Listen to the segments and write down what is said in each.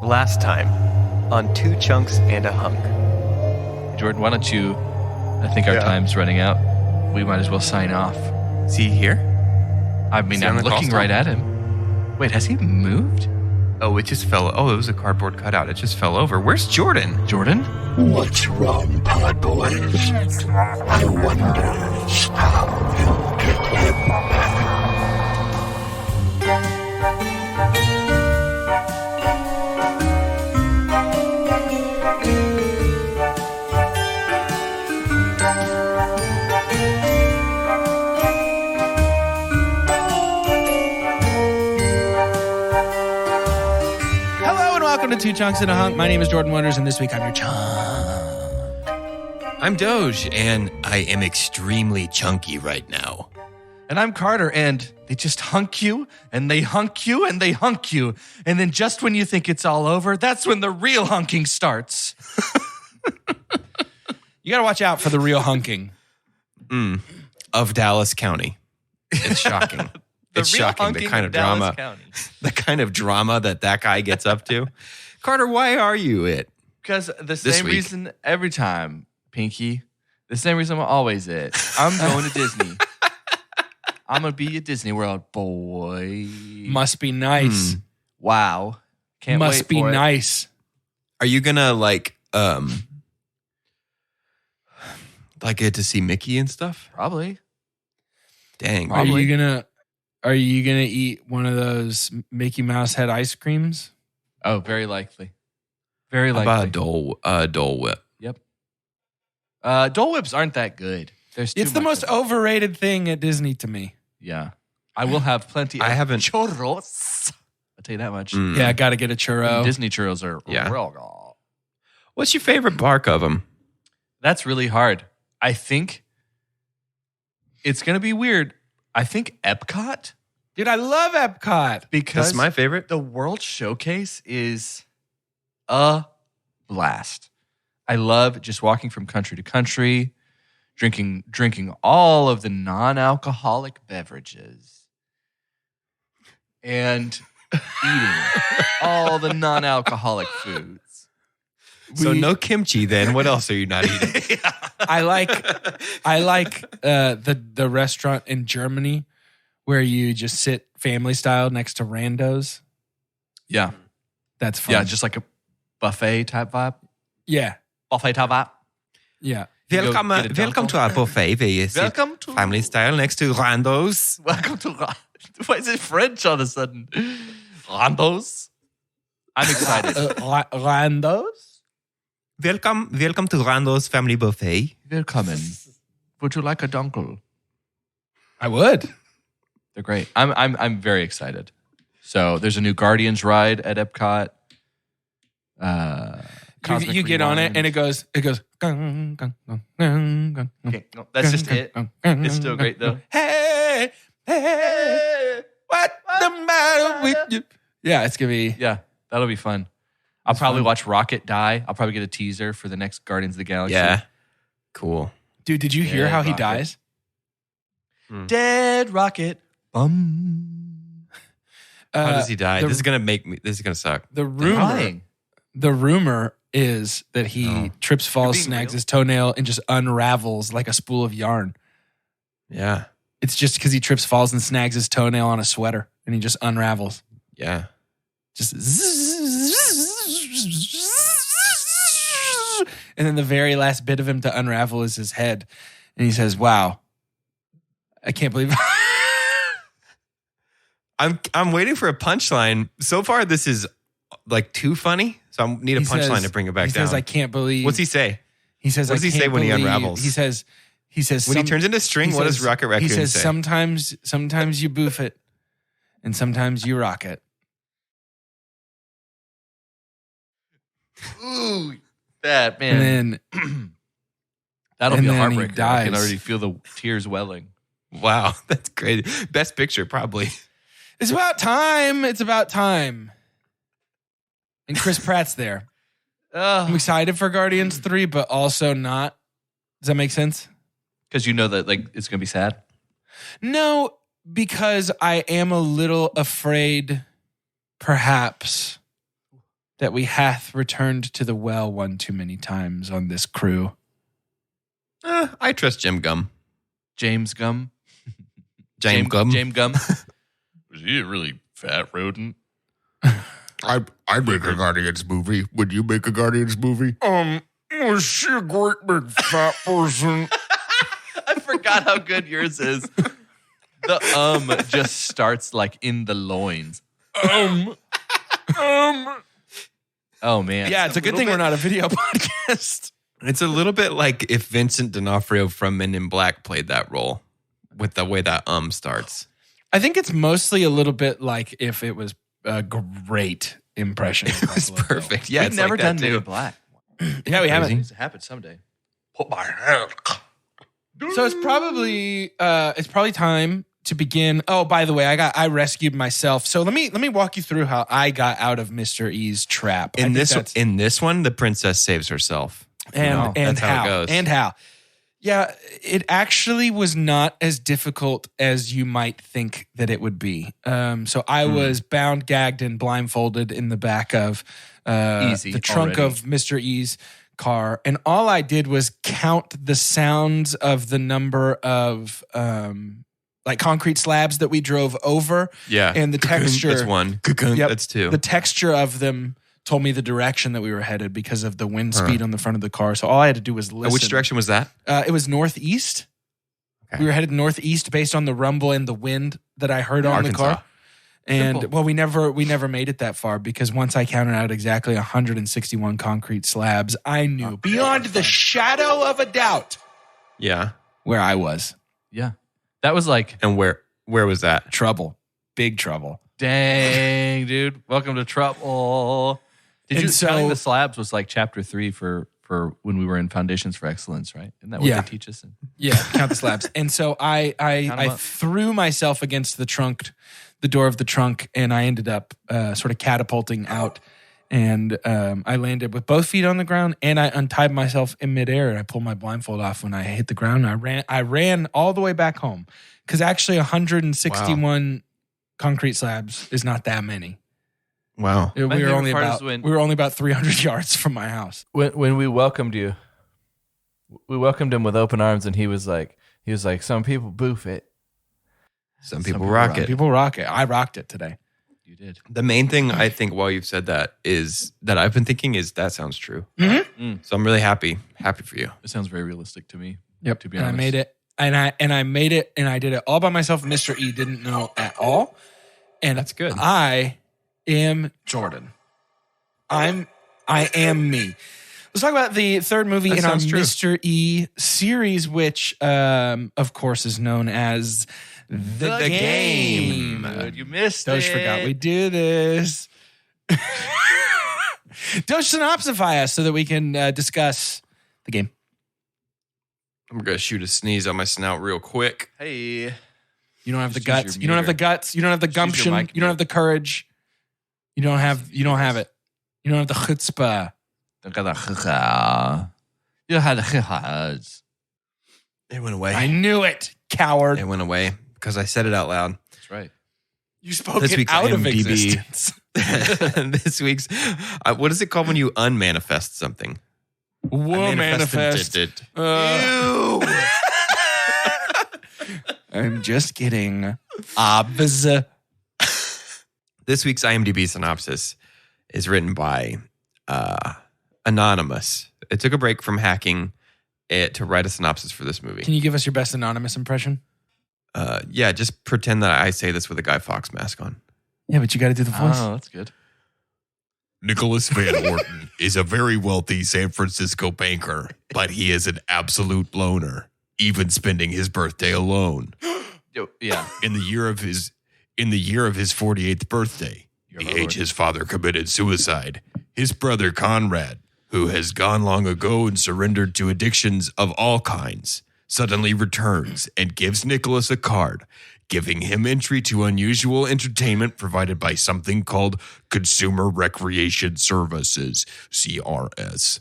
Last time on Two Chunks and a Hunk. Jordan, why don't you? I think our time's running out. We might as well sign off. Is he here? I mean, I'm looking right at him. Wait, has he moved? Oh, it just fell. Oh, it was a cardboard cutout. It just fell over. Where's Jordan? Jordan? What's wrong, Pod Boys? I wonder how you'll get him back. Welcome to Two Chunks and a Hunk. My name is Jordan Wonders, and this week I'm your chunk. I'm Doge, and I am extremely chunky right now. And I'm Carter, and they just hunk you, and they hunk you, and they hunk you. And then just when you think it's all over, that's when the real hunking starts. You got to watch out for the real hunking. Of Dallas County. It's shocking. It's shocking the kind of drama, the kind of drama that guy gets up to. Carter, why are you it? Because the same reason every time, Pinky. The same reason I'm always it. I'm going to Disney. I'm going to be at Disney World, boy. Must be nice. Wow. Can't wait Must be for it. nice. Are you gonna like get to see Mickey and stuff? Probably. Dang. Are you gonna eat one of those Mickey Mouse head ice creams? Oh, very likely. Very How likely. about a Dole Whip? Yep. Dole Whips aren't that good. There's too It's the much most of it. overrated thing at Disney to me. Yeah. I will have plenty of churros. I'll tell you that much. Yeah, I got to get a churro. Disney churros are real good. What's your favorite bark of them? That's really hard. I think it's going to be weird. I think Epcot. Dude, I love Epcot. Because That's my favorite. the World Showcase is a blast. I love just walking from country to country, drinking all of the non-alcoholic beverages, and eating all the non-alcoholic foods. So no kimchi then. What else are you not eating? I like the restaurant in Germany where you just sit family style next to randos. Yeah. That's fun. Yeah, just like a buffet type vibe. Yeah. Buffet type vibe. Yeah. Welcome to our buffet. We sit Welcome to family style next to randos. Welcome to Why is it French all of a sudden? Randos. I'm excited. Randos? Welcome to Rando's family buffet. Willkommen. Would you like a dunkel? I would. They're great. I'm very excited. So there's a new Guardians ride at Epcot. You get on it and it goes. Gung, gung, gung, gung, gung, Okay, no, that's just it. It's still great though. Hey, what the matter with you? Yeah, it's gonna be. Yeah, that'll be fun. I'll probably watch Rocket die. I'll probably get a teaser for the next Guardians of the Galaxy. Yeah. Cool. Dude, did you hear how he Rocket. dies? Dead Rocket. Bum. How does he die? This is gonna suck. The Dying. rumor is that he trips, falls, being snags real? his toenail, and just unravels like a spool of yarn. Yeah. It's just because he trips, falls, and snags his toenail on a sweater, and he just unravels. Yeah. Just and then the very last bit of him to unravel is his head. And he says, "Wow, I can't believe." I'm waiting for a punchline. So far, this is like too funny. So I need a punchline to bring it back down. He says, "I can't believe." What's he say? He says, What does he say when he unravels? He says, When he turns into string, what does Rocket Raccoon say? He says, sometimes you boof it, and sometimes you rock it. Ooh, that man. And then That'll and be a then he heartbreaker. I can dies. already feel the tears welling. Wow, that's great. Best picture, probably. it's about time. It's about time. And Chris Pratt's there. I'm excited for Guardians 3, but also not. Does that make sense? Because you know that like it's gonna be sad. No, because I am a little afraid, perhaps, that we hath returned to the well one too many times on this crew. I trust Jim Gum. James Gum. James Gum. James Gum. Was he a really fat rodent? I'd make a Guardians movie. Would you make a Guardians movie? Was she a great big fat person? I forgot how good yours is. The just starts like in the loins. Oh man. Yeah, it's a good thing we're not a video podcast. It's a little bit like if Vincent D'Onofrio from Men in Black played that role with the way that starts. I think it's mostly a little bit like if it was a great impression. It was perfect. Yeah, We've it's never like done that Men too. in Black. Yeah, we haven't. It needs to happen someday. Put my hand. So it's probably time to begin. Oh, by the way, I rescued myself. So let me walk you through how I got out of Mr. E's trap. In this one, the princess saves herself. And that's how how it goes. And how. Yeah, it actually was not as difficult as you might think that it would be. So I was bound, gagged, and blindfolded in the back of the trunk of Mr. E's car, and all I did was count the sounds of the number of like concrete slabs that we drove over. Yeah, and the texture. That's one. Yep, That's two. The texture of them told me the direction that we were headed because of the wind speed on the front of the car. So all I had to do was listen. Which direction was that? It was northeast. Okay. We were headed northeast based on the rumble and the wind that I heard on Arkansas. the car. And well, we never made it that far because once I counted out exactly 161 concrete slabs, I knew beyond the shadow of a doubt, where I was. Yeah, that was like, and where was that? Trouble, big trouble. Dang, dude, welcome to trouble. Counting the slabs was like chapter 3 for when we were in Foundations for Excellence, right? Isn't that what they teach us? Yeah, count the slabs. And so I threw myself against the door of the trunk, and I ended up sort of catapulting out. And I landed with both feet on the ground, and I untied myself in midair, and I pulled my blindfold off when I hit the ground. I ran all the way back home because actually 161 concrete slabs is not that many. Wow. We were only about 300 yards from my house. When we welcomed you, we welcomed him with open arms, and he was like, some people boof it. Some people rock it. People rock it. I rocked it today. You did. The main thing I think while you've said that is that I've been thinking is that sounds true. Mm-hmm. So I'm really happy for you. It sounds very realistic to me. Yep. To be honest. I made it. And I made it, and I did it all by myself. Mr. E didn't know at all. And that's good. I am Jordan. I am me. Let's talk about the third movie in our Mr. E series, which, of course, is known as The Game. Dude, you missed Doge forgot we do this. Doge, synopsify us so that we can discuss the game. I'm going to shoot a sneeze on my snout real quick. Hey. You don't have the guts. You don't have the guts. You don't have the gumption. You don't have the courage. You don't have it. You don't have the chutzpah. It went away. I knew it, coward. It went away because I said it out loud. That's right. You spoke it out of existence. This week's, what is it called when you unmanifest something? Manifest. Ew. I'm just kidding. Obvious. This week's IMDb synopsis is written by Anonymous. It took a break from hacking it to write a synopsis for this movie. Can you give us your best Anonymous impression? Yeah, just pretend that I say this with a Guy Fawkes mask on. Yeah, but you got to do the voice. Oh, that's good. Nicholas Van Orton is a very wealthy San Francisco banker, but he is an absolute loner, even spending his birthday alone. Yeah. In the year of his 48th birthday, the age his father committed suicide, his brother Conrad, who has gone long ago and surrendered to addictions of all kinds, suddenly returns and gives Nicholas a card, giving him entry to unusual entertainment provided by something called Consumer Recreation Services, CRS.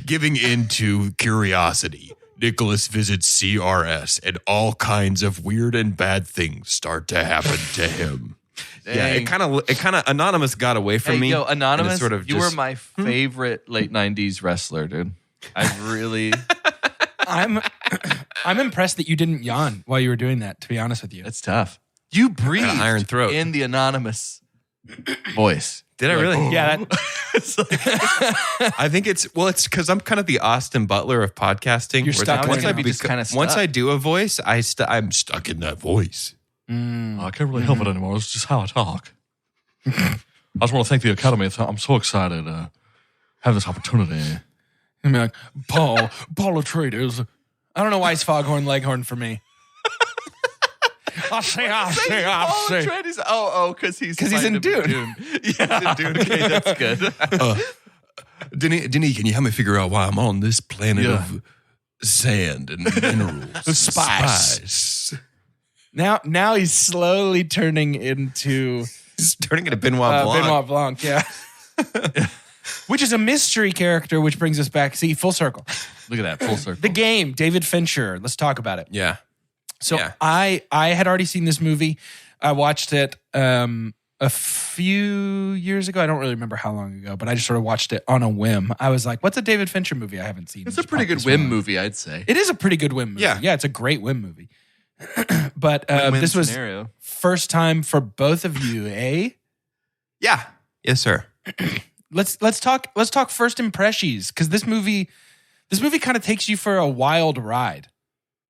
Giving in to curiosity, Nicholas visits CRS and all kinds of weird and bad things start to happen to him. Yeah, it kind of Anonymous got away from me. Yo, Anonymous, sort of you were my favorite late 90s wrestler, dude. I really... I'm impressed that you didn't yawn while you were doing that, to be honest with you. That's tough. You breathed iron throat in the Anonymous voice. Did I really? Yeah. I think it's because I'm kind of the Austin Butler of podcasting. You're stuck. Once I do a voice, I'm stuck in that voice. I can't really help it anymore. It's just how I talk. I just want to thank the Academy. I'm so excited to have this opportunity. I mean, like, Paul Atreides. I don't know why it's Foghorn Leghorn for me. I say. Because he's in Dune. Yeah, Dune. Okay, that's good. Denny, can you help me figure out why I'm on this planet of sand and minerals? Spice. Now he's slowly turning into... He's turning into Benoit Blanc. Benoit Blanc, yeah. Which is a mystery character, which brings us back. See, full circle. Look at that, full circle. The Game, David Fincher. Let's talk about it. Yeah. So I had already seen this movie. I watched it a few years ago. I don't really remember how long ago, but I just sort of watched it on a whim. I was like, what's a David Fincher movie I haven't seen? It's a pretty good whim movie, I'd say. It is a pretty good whim movie. Yeah, it's a great whim movie. But this was first time for both of you, eh? Yeah. Yes, sir. Let's talk first impressions, because this movie kind of takes you for a wild ride.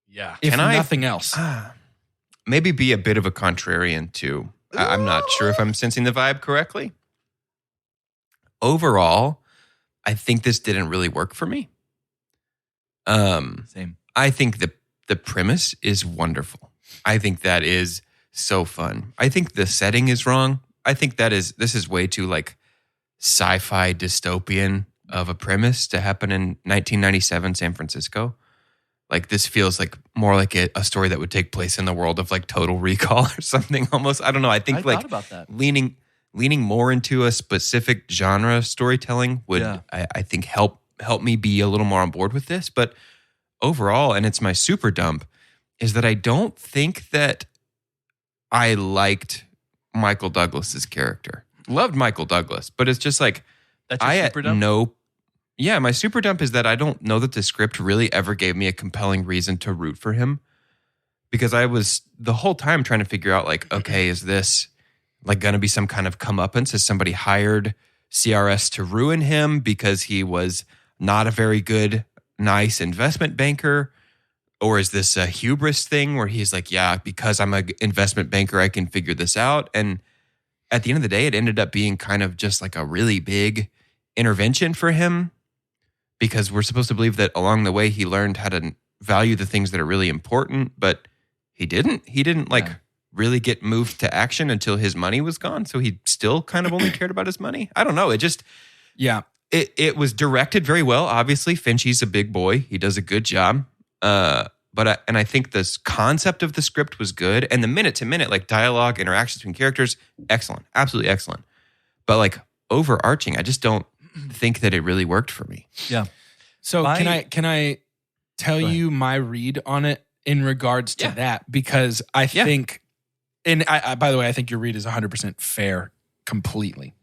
Yeah. If nothing else. Maybe be a bit of a contrarian too. I'm not sure if I'm sensing the vibe correctly. Overall, I think this didn't really work for me. Same. I think the premise is wonderful. I think that is so fun. I think the setting is wrong. I think this is way too like sci-fi dystopian of a premise to happen in 1997 San Francisco. Like this feels like more like a story that would take place in the world of like Total Recall or something almost. I don't know. I think thought about that. leaning more into a specific genre storytelling would I think help me be a little more on board with this. But overall, and it's my super dump, is that I don't think that I liked Michael Douglas's character. Loved Michael Douglas, but it's just like that's your super dump? My super dump is that I don't know that the script really ever gave me a compelling reason to root for him, because I was the whole time trying to figure out like, okay, is this like going to be some kind of comeuppance? Has somebody hired CRS to ruin him because he was not a very good, nice investment banker? Or is this a hubris thing where he's like, yeah, because I'm an investment banker, I can figure this out? And at the end of the day, it ended up being kind of just like a really big intervention for him, because we're supposed to believe that along the way he learned how to value the things that are really important, but he didn't really get moved to action until his money was gone. So he still kind of only cared about his money. I don't know. It was directed very well. Obviously, Finchie's a big boy. He does a good job. But I think this concept of the script was good. And the minute to minute, like dialogue, interactions between characters, excellent. Absolutely excellent. But like overarching, I just don't think that it really worked for me. Yeah. So can I tell you my read on it in regards to that? Because I think, and I by the way, I think your read is 100% fair completely.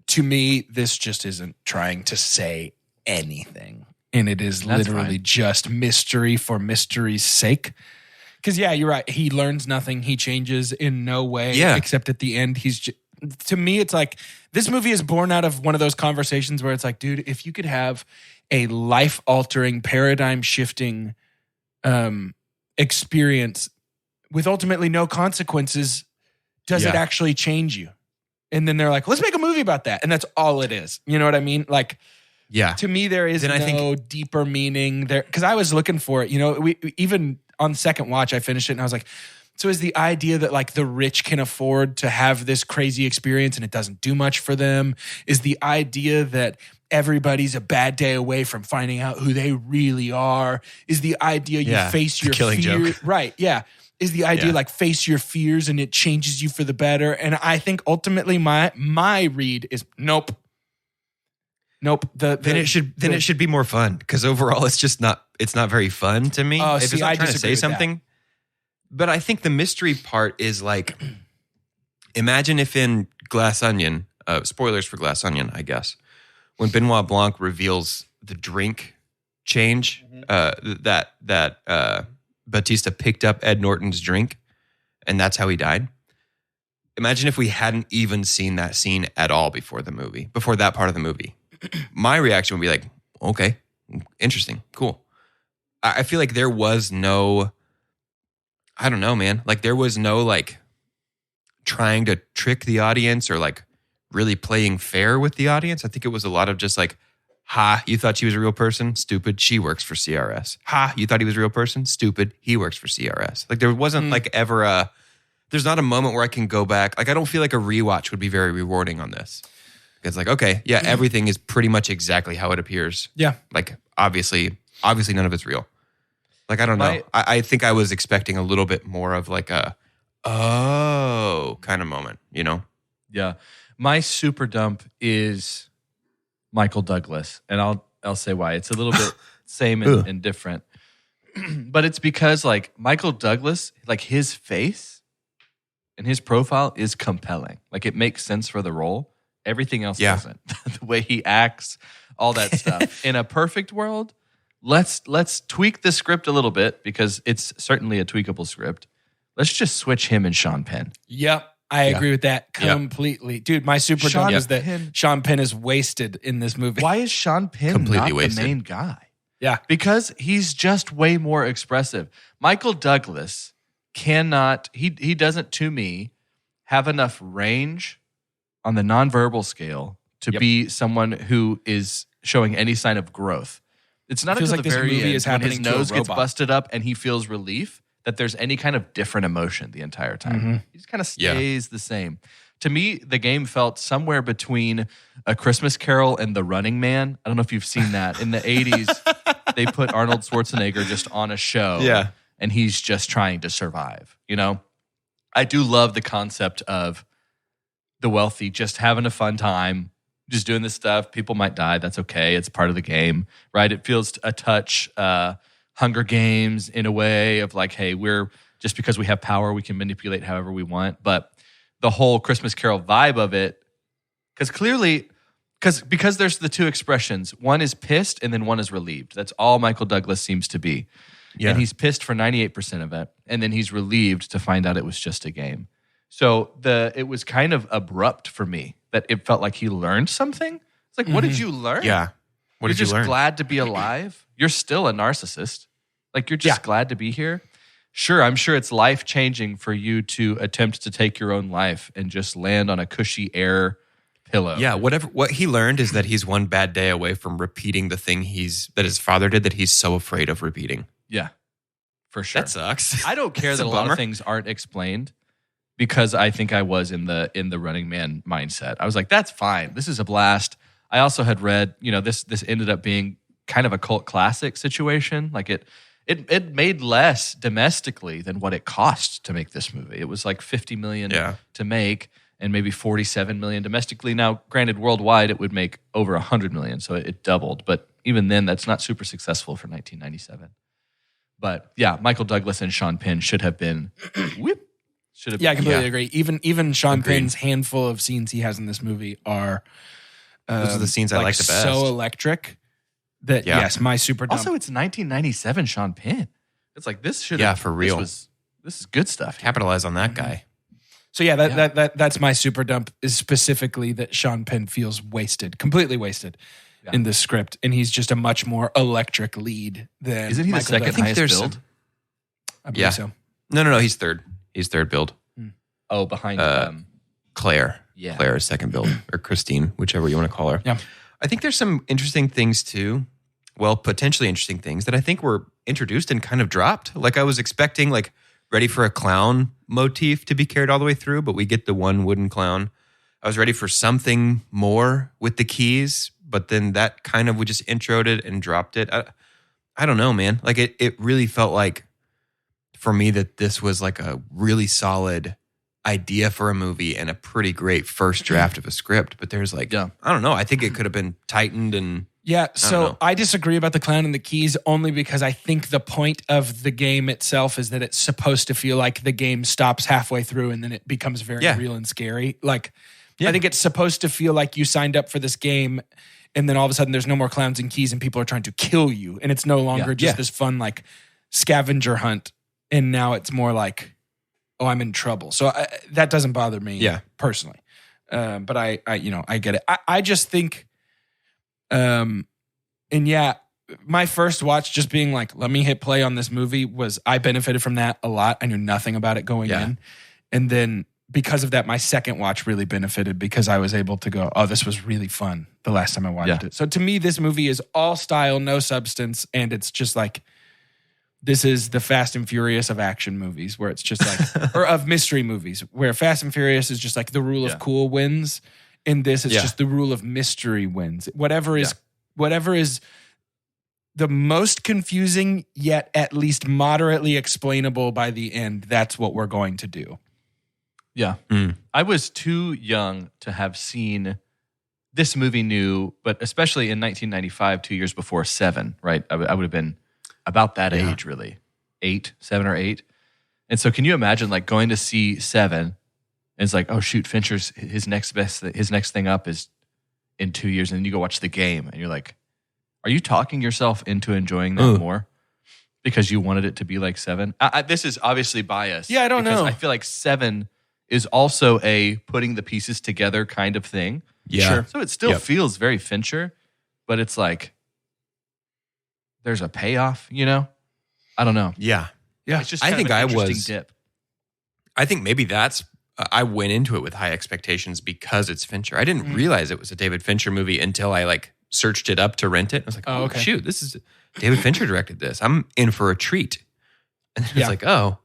To me, this just isn't trying to say anything. And it is literally just mystery for mystery's sake. Because you're right. He learns nothing. He changes in no way. Except at the end, to me, it's like this movie is born out of one of those conversations where it's like, dude, if you could have a life-altering, paradigm-shifting experience with ultimately no consequences, does it actually change you? And then they're like, let's make a movie about that. And that's all it is. You know what I mean? Like, to me, there is no deeper meaning there. Because I was looking for it. You know, we even on second watch, I finished it and I was like, so is the idea that like the rich can afford to have this crazy experience and it doesn't do much for them? Is the idea that everybody's a bad day away from finding out who they really are? Is the idea you face your killing fears? Joke. Right, yeah. Is the idea like face your fears and it changes you for the better? And I think ultimately my read is nope. Then it should be more fun, because overall it's not very fun to me. If it's not trying to say something. But I think the mystery part is like, Imagine if in Glass Onion, spoilers for Glass Onion, I guess, when Benoit Blanc reveals the drink change, that Batista picked up Ed Norton's drink, and that's how he died. Imagine if we hadn't even seen that scene at all before that part of the movie. My reaction would be like, okay, interesting, cool. I feel like there was no, I don't know, man. Like there was no like trying to trick the audience or like really playing fair with the audience. I think it was a lot of just like, ha, you thought she was a real person? Stupid. She works for CRS. Ha, you thought he was a real person? Stupid. He works for CRS. Like there wasn't like ever there's not a moment where I can go back. Like I don't feel like a rewatch would be very rewarding on this. It's like, okay, yeah, everything is pretty much exactly how it appears. Yeah. Like obviously none of it's real. Like I don't know. I think I was expecting a little bit more of like a kind of moment, you know? Yeah. My super dump is Michael Douglas, and I'll say why. It's a little bit same and different. But it's because like Michael Douglas, like his face and his profile is compelling. Like it makes sense for the role. Everything else doesn't. The way he acts, all that stuff. In a perfect world, let's tweak the script a little bit because it's certainly a tweakable script. Let's just switch him and Sean Penn. Yep. I agree with that completely. Dude, my super dump is that Sean Penn is wasted in this movie. Why is Sean Penn completely not wasted? The main guy? Yeah. Because he's just way more expressive. Michael Douglas cannot, he doesn't, to me, have enough range on the nonverbal scale to be someone who is showing any sign of growth. It's not until like the this very movie end is when his happening to a nose gets robot. busted up and he feels relief that there's any kind of different emotion the entire time. He just kind of stays the same. To me, the game felt somewhere between A Christmas Carol and The Running Man. I don't know if you've seen that. In the 80s, they put Arnold Schwarzenegger just on a show. Yeah. And he's just trying to survive, you know? I do love the concept of the wealthy just having a fun time, just doing this stuff. People might die. That's okay. It's part of the game, right? It feels a touch Hunger Games in a way of like, hey, we're just because we have power, we can manipulate however we want. But the whole Christmas Carol vibe of it, because clearly, because there's the two expressions. One is pissed and then one is relieved. That's all Michael Douglas seems to be. Yeah. And he's pissed for 98% of it. And then he's relieved to find out it was just a game. So it was kind of abrupt for me that it felt like he learned something. It's like, what did you learn? Yeah. What did you learn? You're just glad to be alive. You're still a narcissist. Like you're just glad to be here. Sure, I'm sure it's life-changing for you to attempt to take your own life and just land on a cushy air pillow. Yeah, what he learned is that he's one bad day away from repeating the thing that his father did that he's so afraid of repeating. Yeah, for sure. That sucks. I don't care that a lot of things aren't explained because I think I was in the Running Man mindset. I was like, that's fine. This is a blast. I also had read, this ended up being kind of a cult classic situation. Like it made less domestically than what it cost to make this movie. It was like $50 million to make and maybe $47 million domestically. Now, granted, worldwide it would make over $100 million, so it doubled. But even then, that's not super successful for 1997. But yeah, Michael Douglas and Sean Penn should have been. I completely agree. Even Sean Penn's handful of scenes he has in this movie are those are the scenes I like the best. So electric that yes, my super dump. Also, it's 1997 Sean Penn. It's like this should for real. This is good stuff. Capitalize on that guy. So that's my super dump is specifically that Sean Penn feels wasted, completely wasted in this script, and he's just a much more electric lead than. Isn't he Michael the second Douglas. highest build? I believe so. No, he's third. He's third build. Oh, behind Claire. Yeah. Claire is second build, or Christine, whichever you want to call her. Yeah. I think there's some interesting things too. Well, potentially interesting things that I think were introduced and kind of dropped. Like I was expecting, like ready for a clown motif to be carried all the way through, but we get the one wooden clown. I was ready for something more with the keys, but then that kind of we just introed it and dropped it. I don't know, man. Like it really felt like for me that this was like a really solid idea for a movie and a pretty great first draft of a script. But there's like, I don't know. I think it could have been tightened and Yeah, so know. I disagree about the clown and the keys only because I think the point of the game itself is that it's supposed to feel like the game stops halfway through and then it becomes very real and scary. Like, I think it's supposed to feel like you signed up for this game and then all of a sudden there's no more clowns and keys and people are trying to kill you. And it's no longer just this fun, like, scavenger hunt. And now it's more like, oh, I'm in trouble. So that doesn't bother me personally. But I get it. I just think... my first watch just being like, let me hit play on this movie I benefited from that a lot. I knew nothing about it going in. And then because of that, my second watch really benefited because I was able to go, oh, this was really fun the last time I watched it. So to me, this movie is all style, no substance. And it's just like, this is the Fast and Furious of action movies where it's just like, or of mystery movies where Fast and Furious is just like the rule of cool wins. In this, it's just the rule of mystery wins. Whatever is the most confusing yet at least moderately explainable by the end, that's what we're going to do. Yeah. I was too young to have seen this movie new, but especially in 1995, 2 years before Seven, right? I would have been about that age, really. 7 or 8. And so can you imagine like going to see Seven? And it's like, oh shoot, Fincher's his next thing up is in 2 years, and then you go watch The Game, and you're like, are you talking yourself into enjoying that more because you wanted it to be like Seven? This is obviously biased. Yeah, I don't know. I feel like Seven is also a putting the pieces together kind of thing. Yeah, sure. So it still feels very Fincher, but it's like there's a payoff. You know, I don't know. Yeah. It's just kind of an interesting dip. I think maybe that's. I went into it with high expectations because it's Fincher. I didn't realize it was a David Fincher movie until I like searched it up to rent it. I was like, oh, shoot, this is David Fincher directed this. I'm in for a treat. And it's like, oh,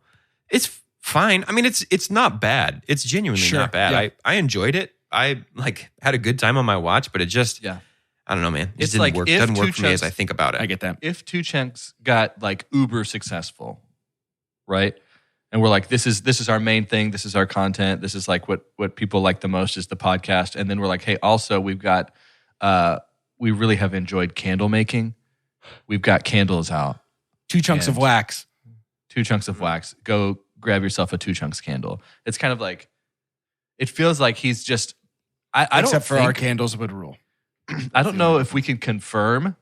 it's fine. I mean, it's not bad. It's genuinely not bad. Yeah. I enjoyed it. I like had a good time on my watch, but it just, I don't know, man. It It's didn't like work. if Doesn't work Two for me as Chunks- I think about it. I get that. If Two Chunks got like uber successful, right? And we're like, this is our main thing. This is our content. This is like what people like the most is the podcast. And then we're like, hey, also we've got, we really have enjoyed candle making. We've got candles out. 2 chunks of wax. 2 chunks of wax. Go grab yourself a 2 chunks candle. It's kind of like, it feels like he's just, Except for our candles would rule. I don't know if we can confirm.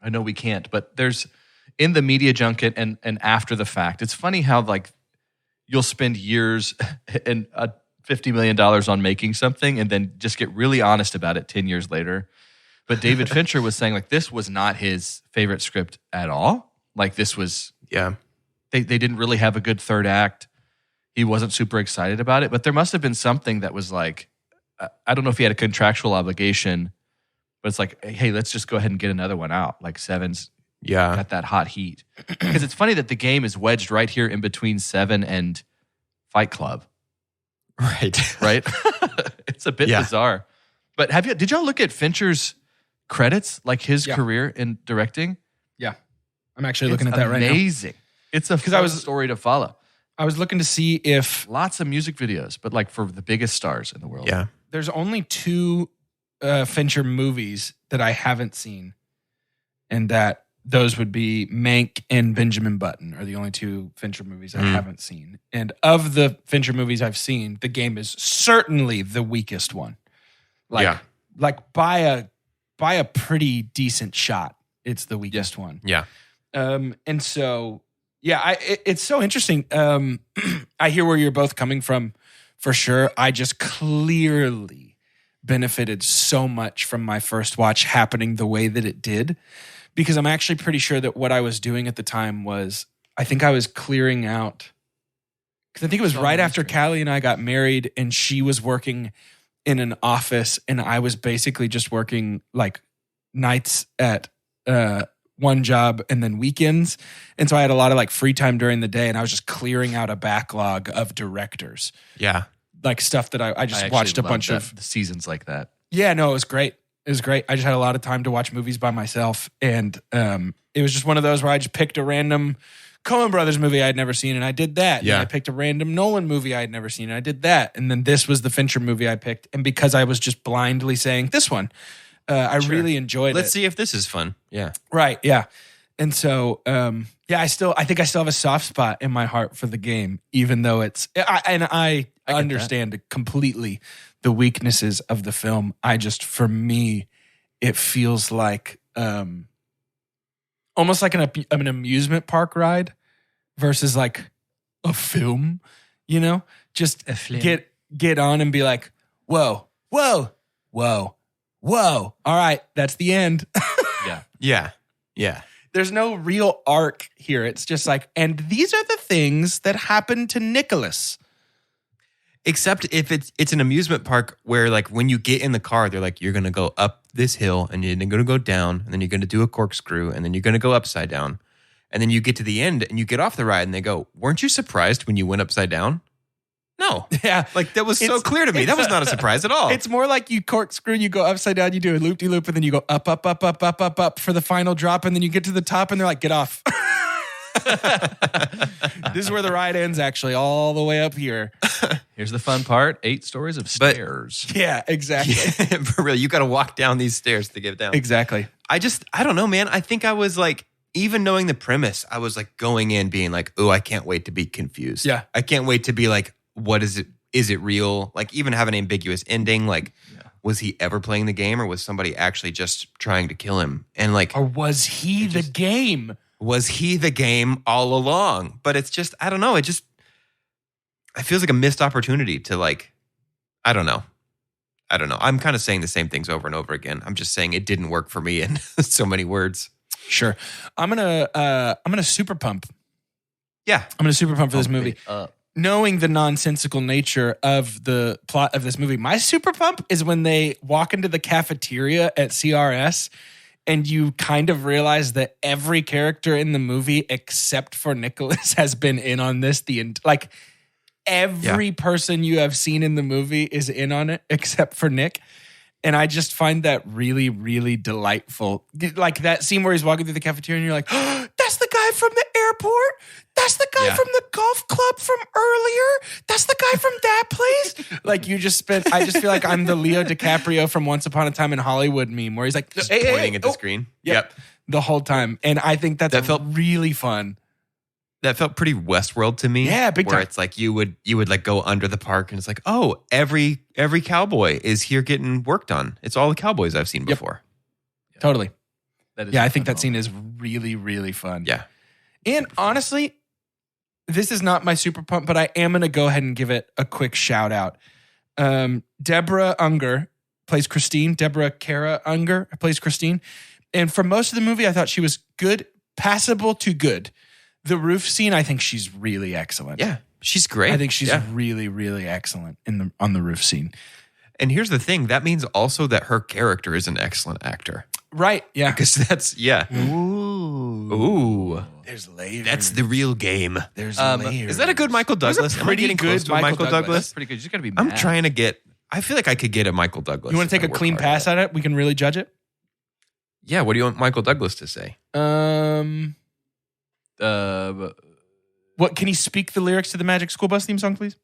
I know we can't, but there's in the media junket and after the fact, it's funny how like you'll spend years and $50 million on making something and then just get really honest about it 10 years later. But David Fincher was saying like this was not his favorite script at all. Like this was, they didn't really have a good third act. He wasn't super excited about it, but there must have been something that was like, I don't know if he had a contractual obligation, but it's like, hey, let's just go ahead and get another one out. Like Seven's got that hot heat. Because it's funny that The Game is wedged right here in between Seven and Fight Club. Right. Right? It's a bit bizarre. But did y'all look at Fincher's credits, like his career in directing? Yeah. I'm actually looking at that right now. Amazing. It's a fun story to follow. I was looking to see if lots of music videos, but like for the biggest stars in the world. Yeah. There's only 2 Fincher movies that I haven't seen, and that those would be Mank and Benjamin Button are the only 2 Fincher movies I haven't seen. And of the Fincher movies I've seen, The Game is certainly the weakest one. Like by a pretty decent shot, it's the weakest one. Yeah. And so, it's so interesting. I hear where you're both coming from for sure. I just clearly benefited so much from my first watch happening the way that it did, because I'm actually pretty sure that what I was doing at the time was, I think I was clearing out, because I think it was right after Callie and I got married and she was working in an office and I was basically just working like nights at one job and then weekends. And so I had a lot of like free time during the day and I was just clearing out a backlog of directors. Yeah. Like stuff that I just watched a bunch of the seasons like that. Yeah, no, it was great. It was great. I just had a lot of time to watch movies by myself. And it was just one of those where I just picked a random Coen Brothers movie I had never seen and I did that. Yeah. And I picked a random Nolan movie I had never seen and I did that. And then this was the Fincher movie I picked. And because I was just blindly saying this one, I really enjoyed it. Let's see if this is fun. Yeah. Right. Yeah. And so, I think I still have a soft spot in my heart for the game, even though I understand completely the weaknesses of the film. For me, it feels like almost like an amusement park ride versus like a film, just get on and be like, whoa, whoa, whoa, whoa. All right. That's the end. Yeah. Yeah. Yeah. There's no real arc here. It's just like, and these are the things that happened to Nicholas. Except if it's an amusement park where like when you get in the car, they're like, you're going to go up this hill and you're going to go down and then you're going to do a corkscrew and then you're going to go upside down. And then you get to the end and you get off the ride and they go, weren't you surprised when you went upside down? No. Yeah. Like that was so clear to me. That was not a surprise at all. It's more like you corkscrew, you go upside down, you do a loop-de-loop, and then you go up, up, up, up, up, up, up for the final drop. And then you get to the top and they're like, get off. This is where the ride ends, actually, all the way up here. Here's the fun part: 8 stories of stairs. Yeah, exactly. Yeah, for real. You got to walk down these stairs to get down. Exactly. I don't know, man. I think I was like, even knowing the premise, I was like going in being like, oh, I can't wait to be confused. Yeah. I can't wait to be like, what is it? Is it real? Like even have an ambiguous ending. Like, was he ever playing the game or was somebody actually just trying to kill him? And like, or was he the game? Was he the game all along? But it's just, I don't know. It feels like a missed opportunity to like, I don't know. I'm kind of saying the same things over and over again. I'm just saying it didn't work for me in so many words. Sure. I'm gonna super pump. Yeah. I'm gonna super pump for this movie. Up. Knowing the nonsensical nature of the plot of this movie, my super pump is when they walk into the cafeteria at CRS and you kind of realize that every character in the movie except for Nicholas has been in on this. Every person you have seen in the movie is in on it except for Nick. And I just find that really, really delightful. Like that scene where he's walking through the cafeteria and you're like, oh, that's the guy from the airport. That's the guy from the golf club from earlier. That's the guy from that place. Like I just feel like I'm the Leo DiCaprio from Once Upon a Time in Hollywood meme where he's like, just pointing at the screen. Yep. The whole time. And I think that felt really fun. That felt pretty Westworld to me. Yeah, big time. Where it's like you would like go under the park and it's like, oh, every cowboy is here getting worked on. It's all the cowboys I've seen before. Yep. Totally. I think that moment. scene is really, really fun. Yeah. And honestly, this is not my super pump, but I am going to go ahead and give it a quick shout out. Deborah Unger plays Christine. Deborah Kara Unger plays Christine. And for most of the movie, I thought she was good, passable to good. The roof scene, I think she's really excellent. Yeah, she's great. I think she's really, really excellent on the roof scene. And here's the thing. That means also that her character is an excellent actor. Right, yeah. Because that's, Ooh. There's layers. That's the real game. There's layers. Is that a good Michael Douglas? Am I getting close to a Michael Douglas? That's pretty good. You just got to be mad. I'm trying to get, I feel like I could get a Michael Douglas. You want to take a clean pass at it? We can really judge it? Yeah, what do you want Michael Douglas to say? What can he speak the lyrics to the Magic School Bus theme song, please?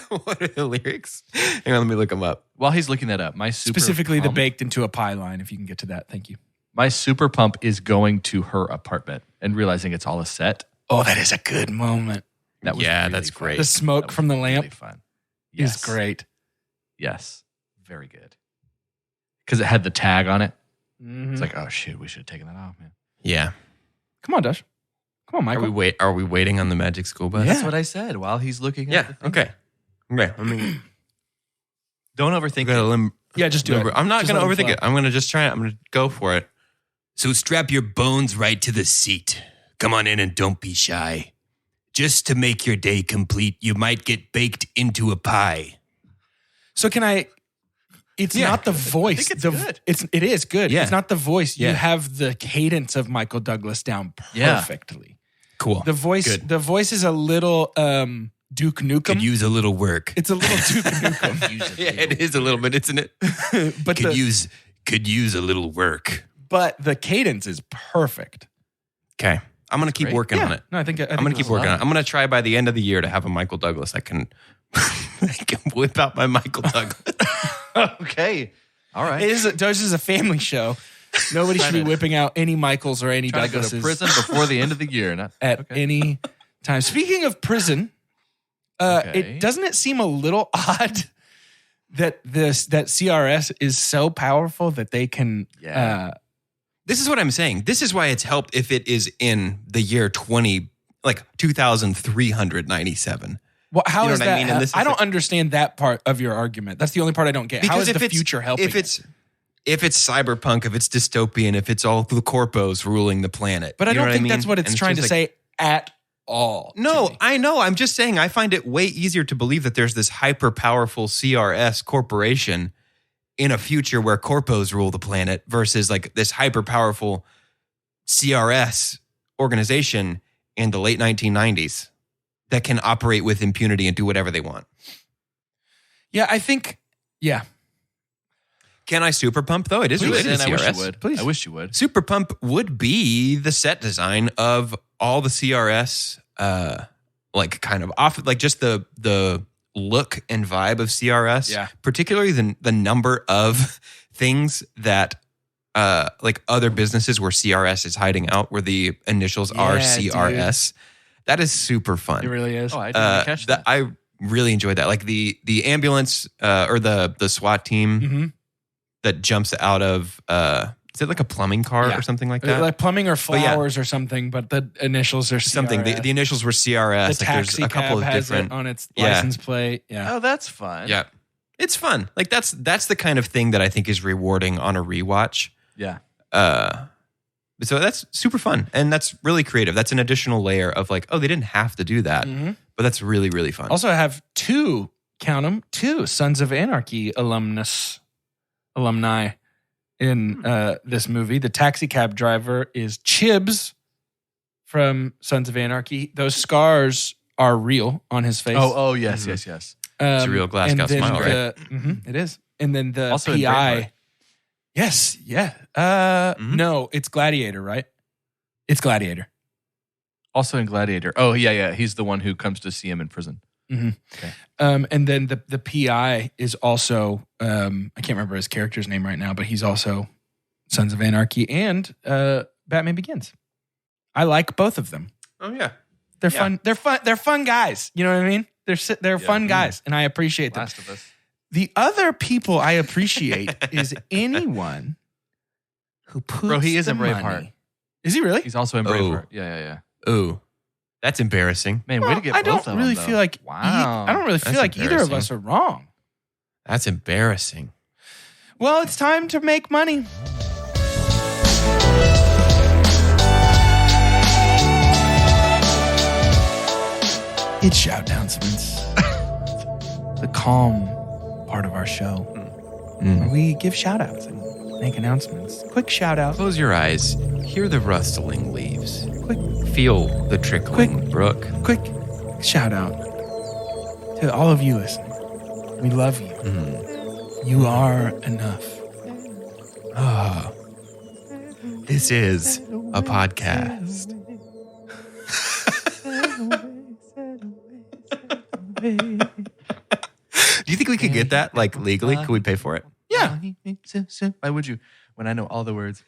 What are the lyrics? Hang on, let me look them up. While he's looking that up, specifically the baked into a pie line, if you can get to that. Thank you. My super pump is going to her apartment and realizing it's all a set. Oh, that is a good moment. That was that's fun. great. The smoke from the lamp really fun. is great. Yes, very good. Because it had the tag on it. Mm-hmm. It's like, oh shit, we should have taken that off, man. Yeah. Come on, Dash. Come on, Michael. Are we waiting on the Magic School Bus? That's what I said while he's looking at the thing. Okay. Let me. Don't overthink it. Just do it. I'm not Just going to let him overthink it. I'm going to just try it. I'm going to go for it. So strap your bones right to the seat. Come on in and don't be shy. Just to make your day complete, you might get baked into a pie. So can I... It's not the voice. I think it's good. It is good. Yeah. It's not the voice. You Yeah. have the cadence of Michael Douglas down perfectly. Cool. The voice is a little Duke Nukem. Could use a little work. It's a little Duke Nukem. Yeah, it is a little bit, isn't it? But could use a little work. But the cadence is perfect. Okay. I'm going to keep working on it. No, I think I'm going to keep working on it. I'm going to try by the end of the year to have a Michael Douglas I can I can whip out my Michael Douglas. Okay. All right. This is a family show. Nobody should be whipping out any Michaels or any Trying to go Douglases to prison before the end of the year. at any time. Speaking of prison, doesn't it seem a little odd that CRS is so powerful that they can This is what I'm saying. This is why it's helped if it is in the year 2397. Well, how You know is what that? I mean? And this is I don't understand that part of your argument. That's the only part I don't get. How is the future helping? If it's cyberpunk, if it's dystopian, if it's all the corpos ruling the planet. But I don't think that's what it's And trying to just say at all. No, I know. I'm just saying I find it way easier to believe that there's this hyper powerful CRS corporation in a future where corpos rule the planet versus like this hyper powerful CRS organization in the late 1990s that can operate with impunity and do whatever they want. Yeah, I think, yeah. Can I super pump though? It is related to CRS. I wish you would. Please. I wish you would. Super pump would be the set design of all the CRS, like kind of off, like just the look and vibe of CRS. Yeah. Particularly the number of things that like other businesses where CRS is hiding out, where the initials are CRS. Dude. That is super fun. It really is. Oh, I didn't catch that. I really enjoyed that. Like the ambulance or the SWAT team that jumps out of is it like a plumbing car or something like that? Like plumbing or flowers or something, but the initials are CRS. Something. The initials were CRS. The like there's taxi a couple cab of different has it on its license plate. Yeah. Oh, that's fun. Yeah. It's fun. Like that's the kind of thing that I think is rewarding on a rewatch. Yeah. So that's super fun. And that's really creative. That's an additional layer of like, oh, they didn't have to do that. But that's really, really fun. Also, I have two Sons of Anarchy alumni in this movie. The taxi cab driver is Chibs from Sons of Anarchy. Those scars are real on his face. Oh, yes, yes. It's a real Glasgow smile, right? It is. And then the Also in PI. Yes, yeah. No, it's Gladiator, right? It's Gladiator. Also in Gladiator. Oh, yeah. He's the one who comes to see him in prison. Okay. And then the PI is also I can't remember his character's name right now, but he's also Sons of Anarchy and Batman Begins. I like both of them. Oh yeah, they're fun. They're fun guys. You know what I mean? They're fun guys, and I appreciate them. Last of Us. The other people I appreciate is anyone who puts. Bro, he is the in Braveheart. money. Is he really? He's also in Braveheart. Yeah. Ooh, that's embarrassing. Man, way to get I both don't of really them, feel like wow. I don't really feel like either of us are wrong. That's embarrassing. Well, it's time to make money. It's shout announcements. The calm part of our show. Where we give shout outs and make announcements. Quick shout out. Close your eyes. Hear the rustling leaves. Feel the trickling brook. Quick shout out to all of you listening. We love you. You are enough. This is a podcast. Do you think we could get that like legally? Could we pay for it? Yeah. Why would you? When I know all the words.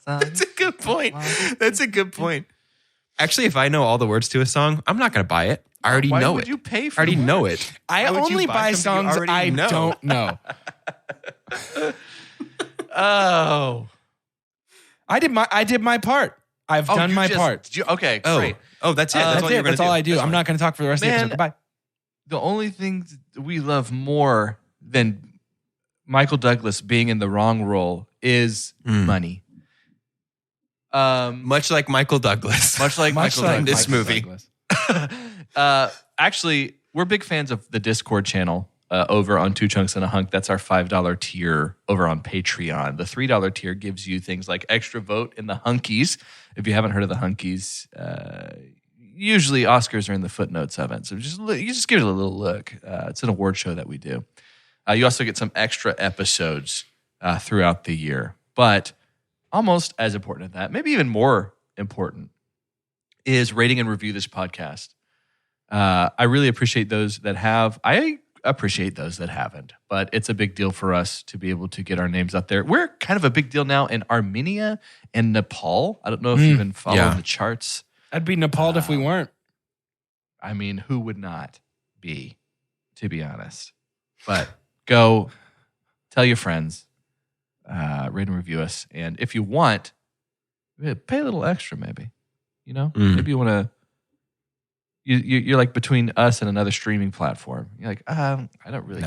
That's a good point. That's a good point. Actually, if I know all the words to a song, I'm not going to buy it. I already know it. Why would you pay for I already the know words? it. I Why would you only buy something you songs already I know? don't know. Oh. I did my part. I've done my part. Okay, great. Oh, that's it. That's all you're going to That's do. all I do. That's I'm fine. not going to talk for the rest of the Man. episode. Goodbye. The only thing we love more than Michael Douglas being in the wrong role is money. Much like Michael Douglas. Much like Michael Douglas. in this movie. Douglas. Actually, we're big fans of the Discord channel over on Two Chunks and a Hunk. That's our $5 tier over on Patreon. The $3 tier gives you things like extra vote in the Hunkies. If you haven't heard of the Hunkies, usually Oscars are in the footnotes of it. So you just give it a little look. It's an award show that we do. You also get some extra episodes throughout the year. But almost as important as that, maybe even more important, is rating and review this podcast. I really appreciate those that have. I appreciate those that haven't, but it's a big deal for us to be able to get our names out there. We're kind of a big deal now in Armenia and Nepal. I don't know if you've been following the charts. I'd be Nepal if we weren't. I mean, who would not be, to be honest? But go tell your friends, rate and review us. And if you want, pay a little extra maybe. Maybe you want to. You're like between us and another streaming platform. You're like, I don't really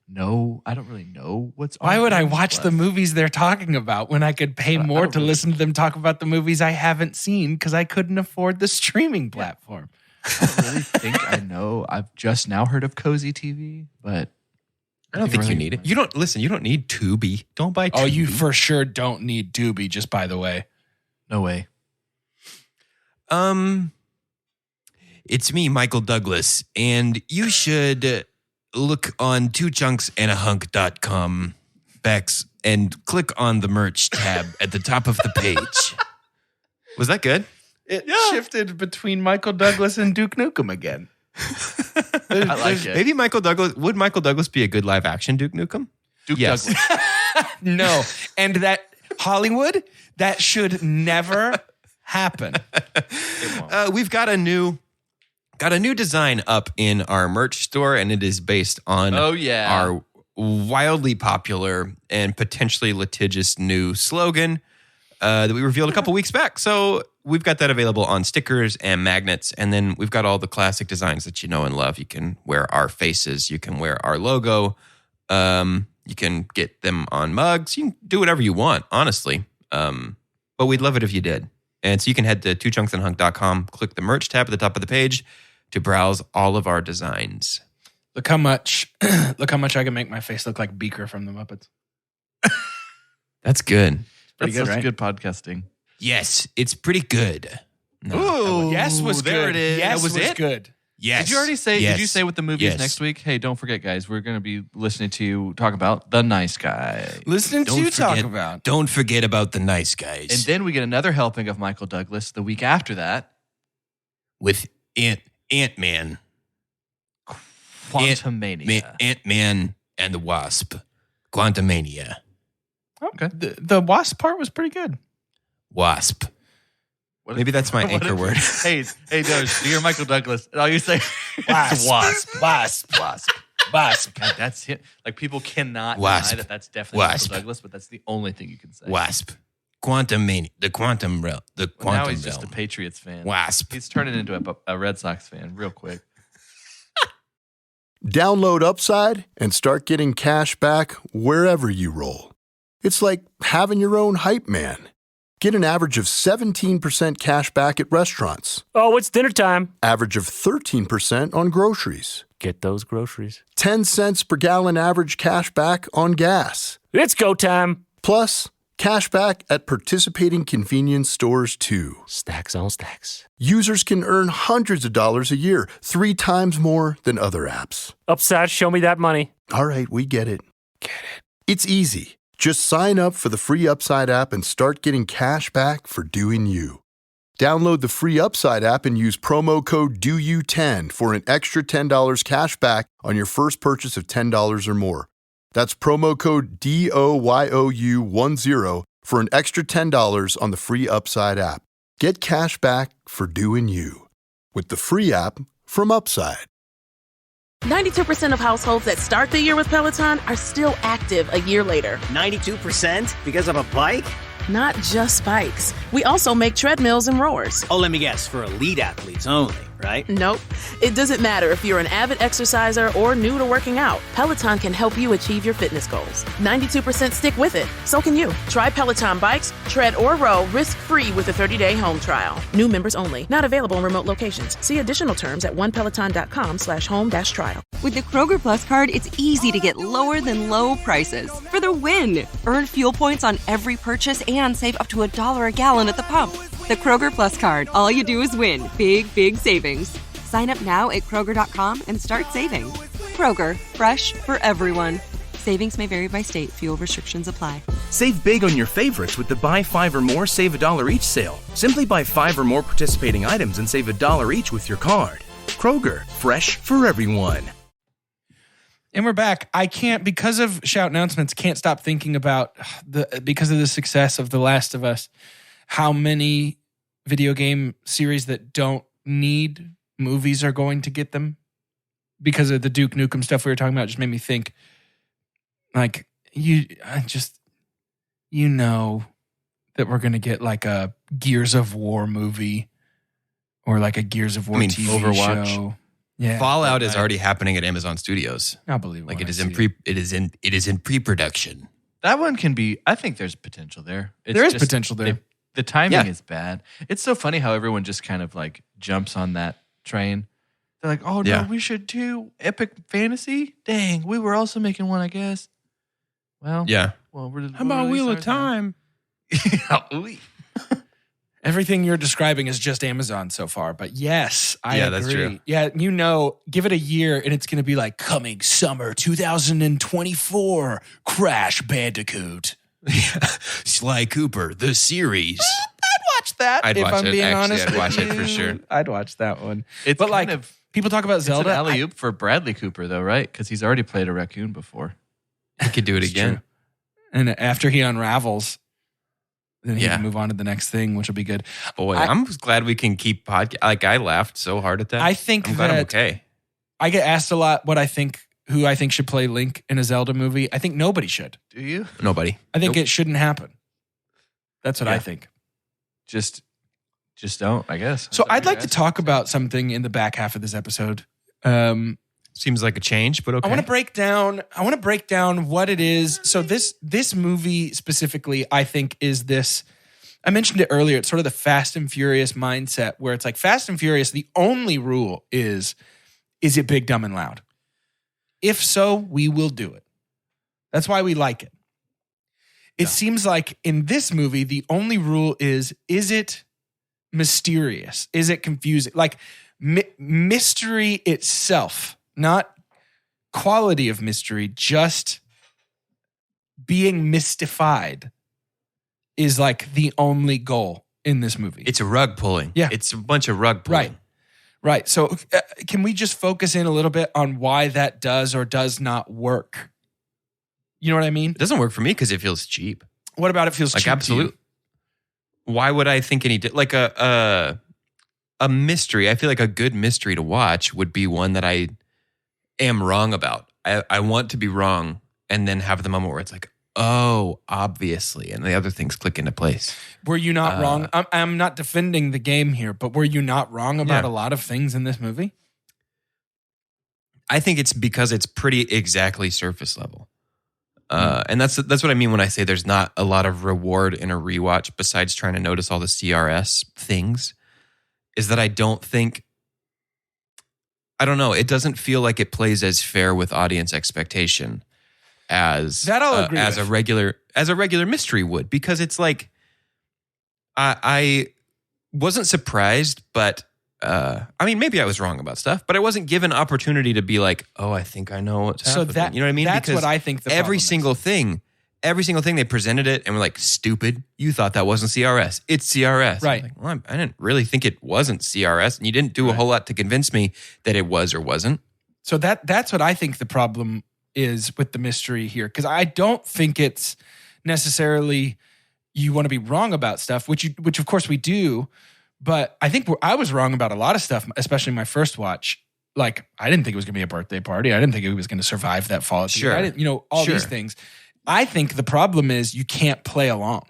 know. I don't really know what's on. Why would I watch the movies they're talking about when I could pay more to listen to them talk about the movies I haven't seen because I couldn't afford the streaming platform? I don't really think I know. I've just now heard of Cozy TV, but I don't think you need it. You don't need Tubi. Don't buy Tubi. Oh, you for sure don't need Tubi, just by the way. No way. It's me, Michael Douglas, and you should look on twochunksandahunk.com and click on the merch tab at the top of the page. Was that good? It shifted between Michael Douglas and Duke Nukem again. I like it. Maybe Michael Douglas be a good live action Duke Nukem? Duke Douglas. No. And that Hollywood, that should never happen. We've got a new design up in our merch store, and it is based on our wildly popular and potentially litigious new slogan that we revealed a couple weeks back. So we've got that available on stickers and magnets, and then we've got all the classic designs that you know and love. You can wear our faces. You can wear our logo. You can get them on mugs. You can do whatever you want, honestly. But we'd love it if you did. And so you can head to twochunksandahunk.com, click the merch tab at the top of the page to browse all of our designs. Look how much I can make my face look like Beaker from the Muppets. That's good. Pretty good, right? Good podcasting. Yes, it's pretty good. Ooh, yes was there good. it is. Yes That was it? good. Yes. Did you already say? Yes. Did you say what the movie is next week? Hey, don't forget, guys. We're going to be listening to you talk about The Nice Guy, Listening to you talk about. Don't forget about The Nice Guys. and then we get another helping of Michael Douglas the week after that. with Ant-Man. Quantumania. Ant-Man and the Wasp. Quantumania. Okay. The Wasp part was pretty good. Wasp. Maybe that's my anchor word. Hey, Doge, you're Michael Douglas. And all you say Wasp. Wasp. Wasp. God, that's it. Like, people cannot Wasp. deny that that's definitely Wasp. Michael Douglas, but that's the only thing you can say. Wasp. Quantumania. The quantum realm. The Well, quantum now he's just a realm. Patriots fan. Wasp. He's turning into a Red Sox fan real quick. Download Upside and start getting cash back wherever you roll. It's like having your own hype man. Get an average of 17% cash back at restaurants. Oh, it's dinner time. Average of 13% on groceries. Get those groceries. 10 cents per gallon average cash back on gas. It's go time. Plus, cash back at participating convenience stores too. Stacks on stacks. Users can earn hundreds of dollars a year, 3 times more than other apps. Upside, show me that money. All right, we get it. It's easy. Just sign up for the free Upside app and start getting cash back for doing you. Download the free Upside app and use promo code DOYOU10 for an extra $10 cash back on your first purchase of $10 or more. That's promo code DOYOU10 for an extra $10 on the free Upside app. Get cash back for doing you with the free app from Upside. 92% of households that start the year with Peloton are still active a year later. 92% because of a bike? Not just bikes. We also make treadmills and rowers. Oh, let me guess, for elite athletes only, right? Nope. It doesn't matter if you're an avid exerciser or new to working out. Peloton can help you achieve your fitness goals. 92% stick with it. So can you. Try Peloton bikes, tread, or row risk-free with a 30-day home trial. New members only. Not available in remote locations. See additional terms at onepeloton.com/home-trial. With the Kroger Plus card, it's easy to get lower than low prices. For the win! Earn fuel points on every purchase and save up to $1 a gallon at the pump. The Kroger Plus card. All you do is win. Big, big savings. Sign up now at Kroger.com and start saving. Kroger, fresh for everyone. Savings may vary by state. Fuel restrictions apply. Save big on your favorites with the Buy 5 or More, Save $1 each sale. Simply buy 5 or more participating items and save $1 each with your card. Kroger, fresh for everyone. And we're back. I can't, because of shout announcements, can't stop thinking about because of the success of The Last of Us, how many video game series that don't need movies are going to get them. Because of the Duke Nukem stuff we were talking about, just made me think, like, that we're going to get like a Gears of War movie or like a Gears of War TV Overwatch. show. Yeah, Fallout is already happening at Amazon Studios. I'll believe it. Like when it is I in see it is in pre-production. That one can be. I think there's potential there. There is potential there. The timing is bad. It's so funny how everyone just kind of like jumps on that train. They're like, "Oh no, we should do epic fantasy." Dang, we were also making one, I guess. Well, yeah. Well, how about Wheel of Time? Everything you're describing is just Amazon so far, but yes, I agree. That's true. Yeah, give it a year and it's going to be like coming summer 2024, Crash Bandicoot. Sly Cooper, the series. I'd watch that. I'd if watch I'm it. being Actually, honest, I'd watch with it for you. sure. I'd watch that one. It's but kind like of people talk about Zelda. It's an alley-oop for Bradley Cooper, though, right? Because he's already played a raccoon before. He could do it again. True. And after he unravels, then he can move on to the next thing, which will be good. Boy, I'm glad we can keep podcast. Like I laughed so hard at that. I think I'm glad I'm okay. I get asked a lot who I think should play Link in a Zelda movie. I think nobody should. Do you? Nobody. I think it shouldn't happen. That's what I think. Just don't, I guess. So I'd like to talk about something in the back half of this episode. Seems like a change, but okay. I want to break down what it is. So this movie specifically, I think, is this. I mentioned it earlier. It's sort of the Fast and Furious mindset, where it's like Fast and Furious. The only rule is it big, dumb, and loud? If so, we will do it. That's why we like it. It seems like in this movie, the only rule is it mysterious? Is it confusing? Like mystery itself. Not quality of mystery, just being mystified is like the only goal in this movie. It's a rug pulling. Yeah. It's a bunch of rug pulling. Right. So can we just focus in a little bit on why that does or does not work? You know what I mean? It doesn't work for me because it feels cheap. What about it feels cheap? Like absolute. Why would I think like a mystery? I feel like a good mystery to watch would be one that I am wrong about. I want to be wrong and then have the moment where it's like, oh, obviously, and the other things click into place. Were you not wrong? I'm not defending the game here, but were you not wrong about a lot of things in this movie? I think it's because it's pretty exactly surface level. And that's what I mean when I say there's not a lot of reward in a rewatch besides trying to notice all the CRS things, is that I don't know. It doesn't feel like it plays as fair with audience expectation as that I'll agree as with. a regular mystery would, because it's like I wasn't surprised, but I mean, maybe I was wrong about stuff, but I wasn't given opportunity to be like, oh, I think I know what's happening. You know what I mean? That's because what I think. every single thing they presented it and were like, stupid. You thought that wasn't CRS. It's CRS. Right. Like, well, I didn't really think it wasn't CRS, and you didn't do a whole lot to convince me that it was or wasn't. So that's what I think the problem is with the mystery here, because I don't think it's necessarily you want to be wrong about stuff, which of course we do. But I think I was wrong about a lot of stuff, especially my first watch. Like, I didn't think it was going to be a birthday party. I didn't think it was going to survive that fall. Sure. I didn't, all these things. I think the problem is you can't play along.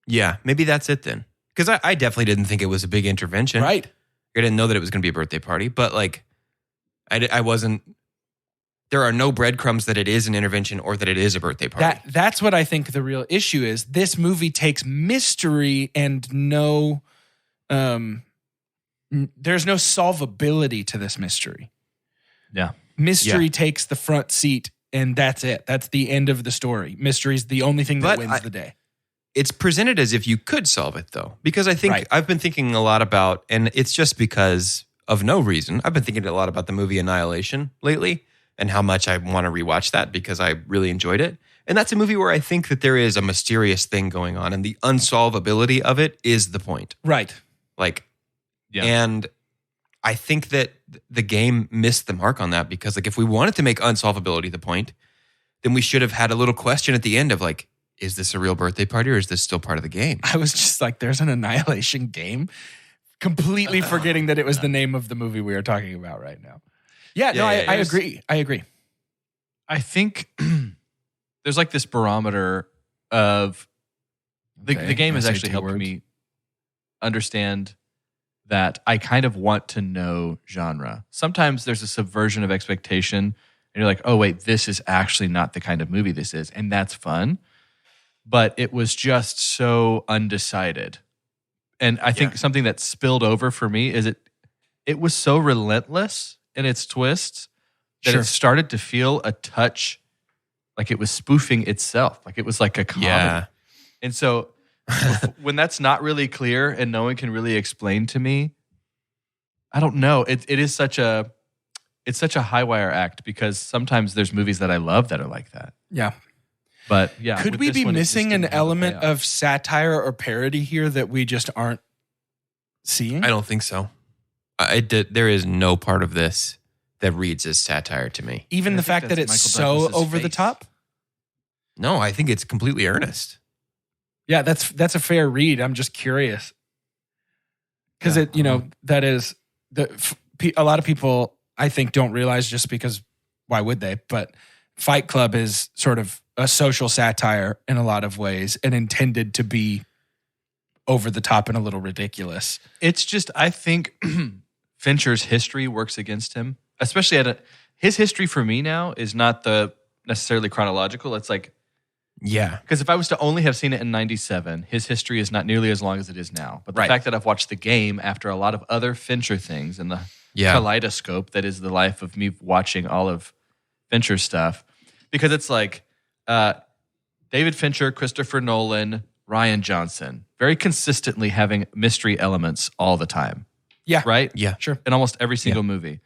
Yeah, maybe that's it then. Because I definitely didn't think it was a big intervention. Right. I didn't know that it was going to be a birthday party. But like, I wasn't, there are no breadcrumbs that it is an intervention or that it is a birthday party. That's what I think the real issue is. This movie takes mystery and no... there's no solvability to this mystery. Yeah. Mystery takes the front seat and that's it. That's the end of the story. Mystery is the only thing that wins the day. It's presented as if you could solve it though, because I think I've been thinking a lot about, and it's just because of no reason, I've been thinking a lot about the movie Annihilation lately and how much I want to rewatch that because I really enjoyed it. And that's a movie where I think that there is a mysterious thing going on and the unsolvability of it is the point. Right. Like, and I think that the game missed the mark on that because like if we wanted to make unsolvability the point, then we should have had a little question at the end of like, is this a real birthday party or is this still part of the game? I was just like, there's an Annihilation game, completely forgetting that it was the name of the movie we are talking about right now. Yeah, no, I agree. I agree. I think there's like this barometer of the game has actually helped me understand that I kind of want to know genre. Sometimes there's a subversion of expectation and you're like, oh wait, this is actually not the kind of movie this is. And that's fun. But it was just so undecided. And I think something that spilled over for me is it was so relentless in its twists that it started to feel a touch like it was spoofing itself. Like it was like a comedy. Yeah. And so when that's not really clear and no one can really explain to me, I don't know. It is such a high wire act because sometimes there's movies that I love that are like that. Yeah. But yeah. Could we be missing an element of satire or parody here that we just aren't seeing? I don't think so. There is no part of this that reads as satire to me. Even the fact that it's so over the top? No, I think it's completely earnest. Yeah, that's a fair read. I'm just curious. Because that is a lot of people I think don't realize just because why would they? But Fight Club is sort of a social satire in a lot of ways and intended to be over the top and a little ridiculous. It's just, I think Fincher's history works against him, especially his history for me now is not the necessarily chronological. It's like, yeah. Because if I was to only have seen it in 97, his history is not nearly as long as it is now. But the fact that I've watched The Game after a lot of other Fincher things and the kaleidoscope that is the life of me watching all of Fincher's stuff, because it's like David Fincher, Christopher Nolan, Rian Johnson, very consistently having mystery elements all the time. Yeah. Right? Yeah. Sure. In almost every single movie.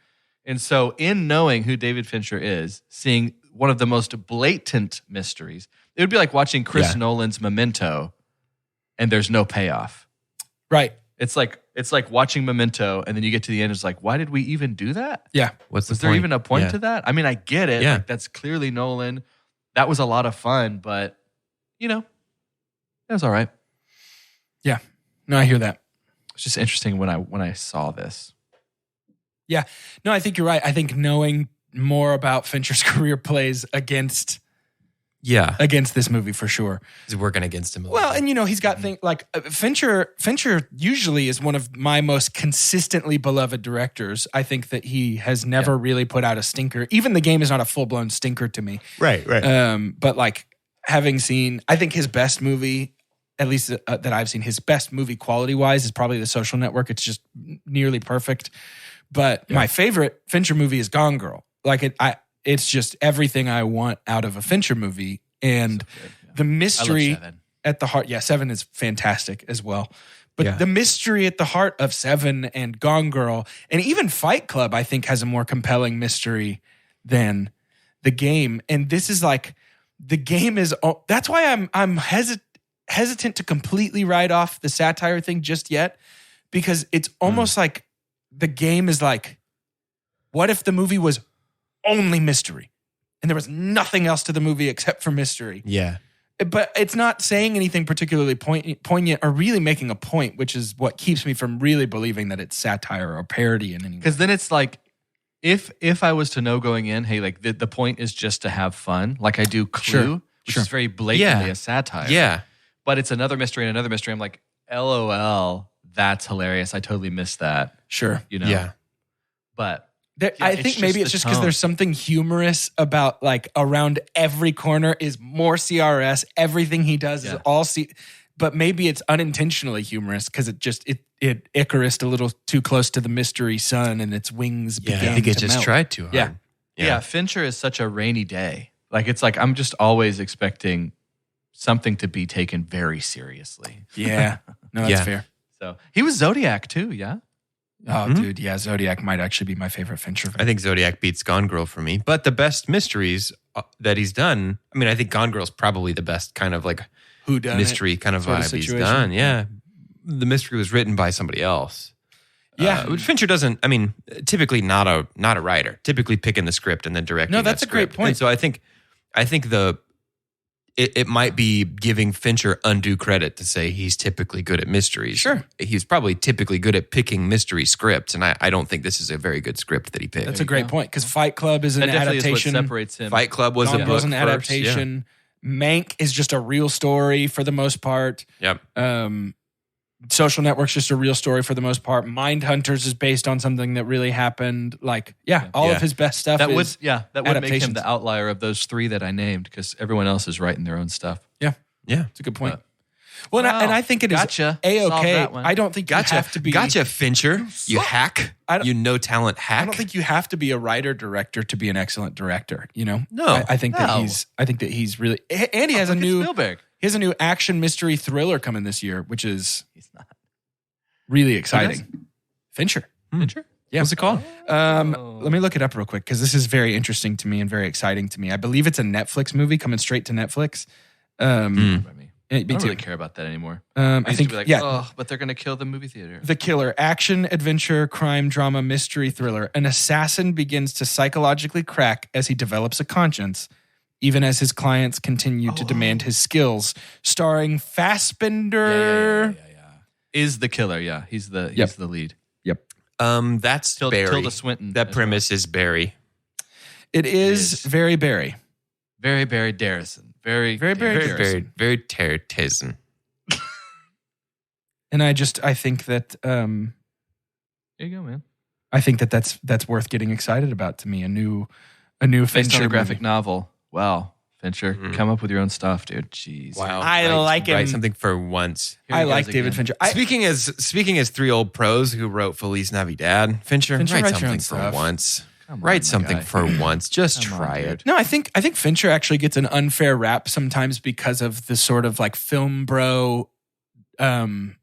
And so in knowing who David Fincher is, seeing one of the most blatant mysteries, it would be like watching Chris Nolan's Memento and there's no payoff. Right. It's like watching Memento and then you get to the end, it's like, why did we even do that? Yeah. Was there even a point to that? I mean, I get it. Like, that's clearly Nolan. That was a lot of fun, but it was all right. Yeah. No, I hear that. It's just interesting when I saw this. Yeah. No, I think you're right. I think knowing more about Fincher's career plays against this movie for sure. He's working against him. Well, and he's got things like Fincher usually is one of my most consistently beloved directors. I think that he has never really put out a stinker. Even The Game is not a full-blown stinker to me. Right. But like having seen, I think his best movie, at least that I've seen, his best movie quality-wise is probably The Social Network. It's just nearly perfect. But my favorite Fincher movie is Gone Girl. Like it's just everything I want out of a Fincher movie. And the mystery at the heart, Seven is fantastic as well. But the mystery at the heart of Seven and Gone Girl, and even Fight Club, I think has a more compelling mystery than The Game. And this is like, The Game is, that's why I'm hesitant to completely write off the satire thing just yet, because it's almost like The Game is like, what if the movie was only mystery and there was nothing else to the movie except for mystery? Yeah. But it's not saying anything particularly poignant or really making a point, which is what keeps me from really believing that it's satire or parody in any way. Because then it's like, if I was to know going in, hey, like the point is just to have fun, like I do Clue, which is very blatantly a satire. Yeah. But it's another mystery and another mystery. I'm like, LOL, that's hilarious. I totally missed that. Sure. Yeah. But I think maybe it's just because there's something humorous about like around every corner is more CRS. Everything he does is all but maybe it's unintentionally humorous because it Icarused a little too close to the mystery sun and its wings began to I think it just melt. tried too hard. Yeah. Fincher is such a rainy day. Like it's like I'm just always expecting something to be taken very seriously. Yeah. No, that's fair. So he was Zodiac too, yeah? Oh, dude, yeah, Zodiac might actually be my favorite Fincher film. I think Zodiac beats Gone Girl for me. But the best mysteries that he's done, I mean, I think Gone Girl's probably the best kind of like whodunit mystery kind of sort of vibe he's situation. done. Yeah. The mystery was written by somebody else. Yeah. But Fincher doesn't. I mean, typically not a writer. Typically picking the script and then directing. No, that's that a great script. point. And so I think it might be giving Fincher undue credit to say he's typically good at mysteries. Sure. He's probably typically good at picking mystery scripts, and I don't think this is a very good script that he picked. That's a great point because Fight Club is an That definitely adaptation. is what separates him. Fight Club was Gone a Girl's book an first, adaptation. Mank is just a real story for the most part. Yeah. Yep. Social Network's just a real story for the most part. Mindhunters is based on something that really happened. Like, all of his best stuff That would is make him adaptations. the outlier of those three that I named because everyone else is writing their own stuff. Yeah. It's a good point. And I think it is Gotcha. A-okay. Solved that one. I don't think you have to be... Gotcha, Fincher. You hack. You no talent hack. I don't think you have to be a writer-director to be an excellent director, you know? No. I think that he's really... And he has a new... Spielberg. He has a new action mystery thriller coming this year, which is really exciting. Fincher. Fincher? Yeah. What's it called? Let me look it up real quick because this is very interesting to me and very exciting to me. I believe it's a Netflix movie coming straight to Netflix. I Me don't too. really care about that anymore. I used think, to be like, oh, but they're going to kill the movie theater. The Killer, action, adventure, crime, drama, mystery, thriller. An assassin begins to psychologically crack as he develops a conscience, even as his clients continue to demand his skills. Starring Fassbender. Is the killer? Yeah, he's the lead. Yep. That's Barry. Tilda Swinton. That premise is Barry. It is very Barry. Very Barry Darrison. Very Barry Darrison. Very Tarantino. And I think that there you go, man. I think that's worth getting excited about to me. A new Based Fincher on a graphic movie. novel. Wow, Fincher, come up with your own stuff, dude. Jeez. Wow. I like him. Write something for once. Here I he like goes David again. Fincher. Speaking as three old pros who wrote Feliz Navidad, Fincher, Fincher, write write your something own for stuff. once. Come on, Write my something guy. for once. Just Come on, try dude. it. No, I think Fincher actually gets an unfair rap sometimes because of the sort of like film bro.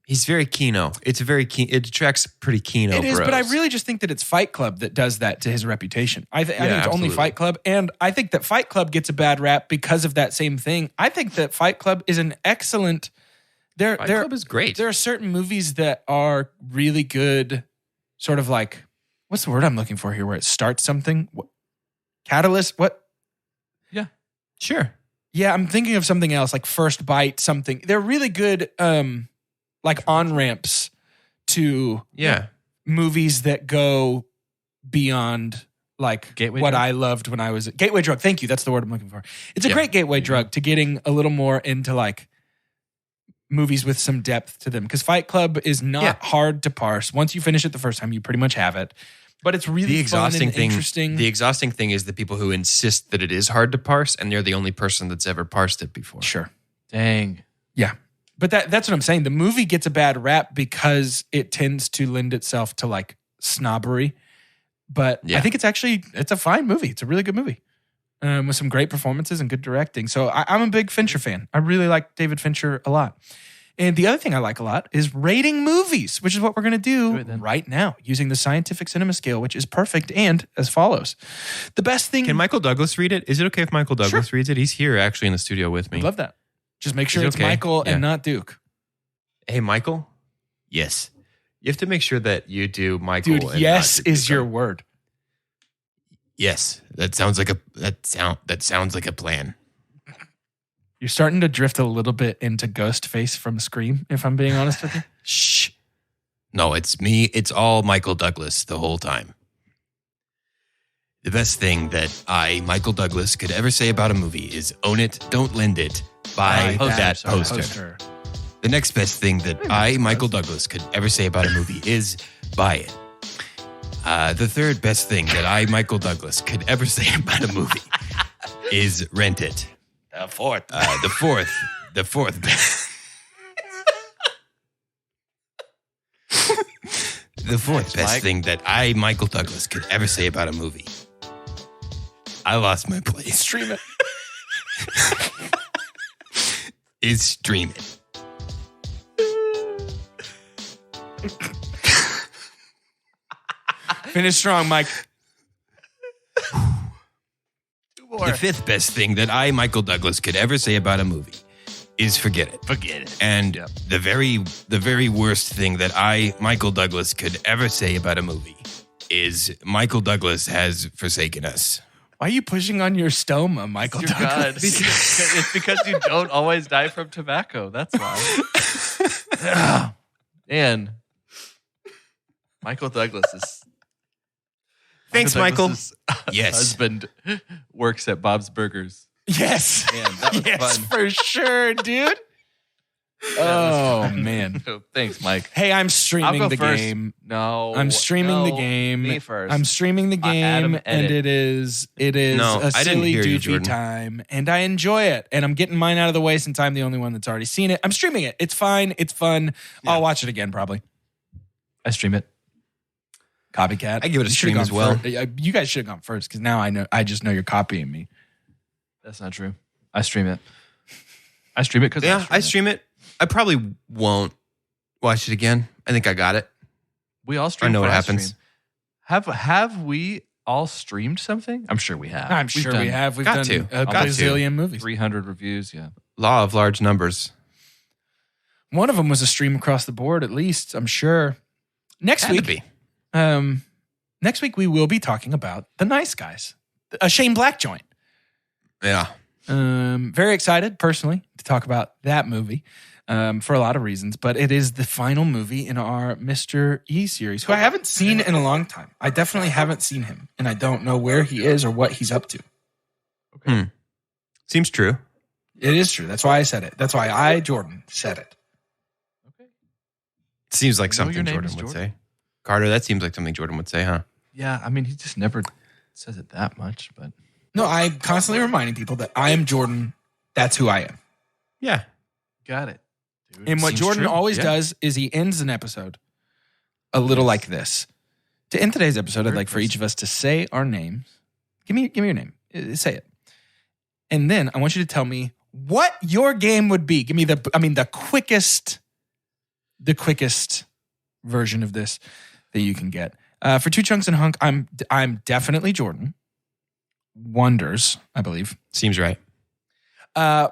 He's very Kino. It's a very Kino. It attracts pretty Kino. It is, bros. but I really just think that it's Fight Club that does that to his reputation. I think it's absolutely. only Fight Club, and I think that Fight Club gets a bad rap because of that same thing. I think that Fight Club is an excellent. Fight Club is great. There are certain movies that are really good, sort of like what's the word I'm looking for here? Where it starts something, catalyst. What? Yeah, sure. Yeah, I'm thinking of something else, like First Bite, something. They're really good, like on-ramps to movies that go beyond like Gateway what drug? I loved when I was gateway drug. Thank you. That's the word I'm looking for. It's a great gateway drug to getting a little more into like movies with some depth to them. Because Fight Club is not hard to parse. Once you finish it the first time, you pretty much have it. But it's really fun and interesting. The exhausting thing is the people who insist that it is hard to parse, and they're the only person that's ever parsed it before. Sure. Dang. Yeah. But that's what I'm saying. The movie gets a bad rap because it tends to lend itself to like snobbery. But I think it's a fine movie. It's a really good movie with some great performances and good directing. So I'm a big Fincher fan. I really like David Fincher a lot. And the other thing I like a lot is rating movies, which is what we're going to do right now using the scientific cinema scale, which is perfect and as follows. The best thing... Can Michael Douglas read it? Is it okay if Michael Douglas reads it? He's here actually in the studio with me. I'd love that. Just make sure Is it it's okay? Michael Yeah. and not Duke. Hey, Michael? Yes. You have to make sure that you do Michael. Dude, and yes not Duke. is your word. Yes. That sounds like a plan. You're starting to drift a little bit into Ghostface from Scream, if I'm being honest with you. Shh. No, it's me. It's all Michael Douglas the whole time. The best thing that Michael Douglas, could ever say about a movie is own it, don't lend it, buy that poster. The next best thing that Michael Douglas, could ever say about a movie is buy it. The third best thing that Michael Douglas, could ever say about a movie is rent it. The fourth best. The fourth best thing that Michael Douglas, could ever say about a movie. I lost my place. Stream it. Is stream it. Finish strong, Mike. The fifth best thing that Michael Douglas, could ever say about a movie is forget it. Forget it. And the very worst thing that Michael Douglas, could ever say about a movie is Michael Douglas has forsaken us. Why are you pushing on your stoma, Michael Dear God. Douglas? It's because you don't always die from tobacco. That's why. And Michael Douglas is... Thanks, Michael. Douglas's Yes. husband works at Bob's Burgers. Yes. Man, that was Yes, fun. for sure, dude. Oh, man. Thanks, Mike. Hey, I'm I'll streaming go the first. game. No. I'm streaming the no, game. Me first. I'm streaming the game, Adam, and edit. it is No, a I didn't silly, hear you, goofy Jordan. time, and I enjoy it. And I'm getting mine out of the way since I'm the only one that's already seen it. I'm streaming it. It's fine. It's fun. I'll watch it again probably. I stream it. Copycat. I give it a You should've stream gone as well. You guys should have gone first because now I just know you're copying me. That's not true. I stream it. I stream it because I stream it. I probably won't watch it again. I think I got it. We all stream. I know what for our happens. stream. Have we all streamed something? I'm sure we have. I'm sure we have. We've got done to. a Got to. bazillion movies. 300 reviews. Yeah. Law of large numbers. One of them was a stream across the board, at least, I'm sure. Next Had to week, be. next week we will be talking about The Nice Guys, a Shane Black joint. Yeah. Very excited, personally, to talk about that movie for a lot of reasons, but it is the final movie in our Mr. E series, who I haven't seen in a long time. I definitely haven't seen him, and I don't know where he is or what he's up to. Seems true. It is true. That's why I said it. That's why I, Jordan, said it. Seems like You know something your name Jordan is would Jordan? say. Carter, that seems like something Jordan would say, huh? Yeah. I mean, he just never says it that much, but No, I'm constantly reminding people that I am Jordan. That's who I am. Yeah. got it. Dude. And what Seems Jordan true. always Yeah. does is he ends an episode a little like this. To end today's episode, I'd like for each of us to say our names. Give me your name. Say it. And then I want you to tell me what your game would be. Give me the quickest version of this that you can get. For Two Chunks and Hunk, I'm definitely Jordan. Wonders, I believe. Seems right.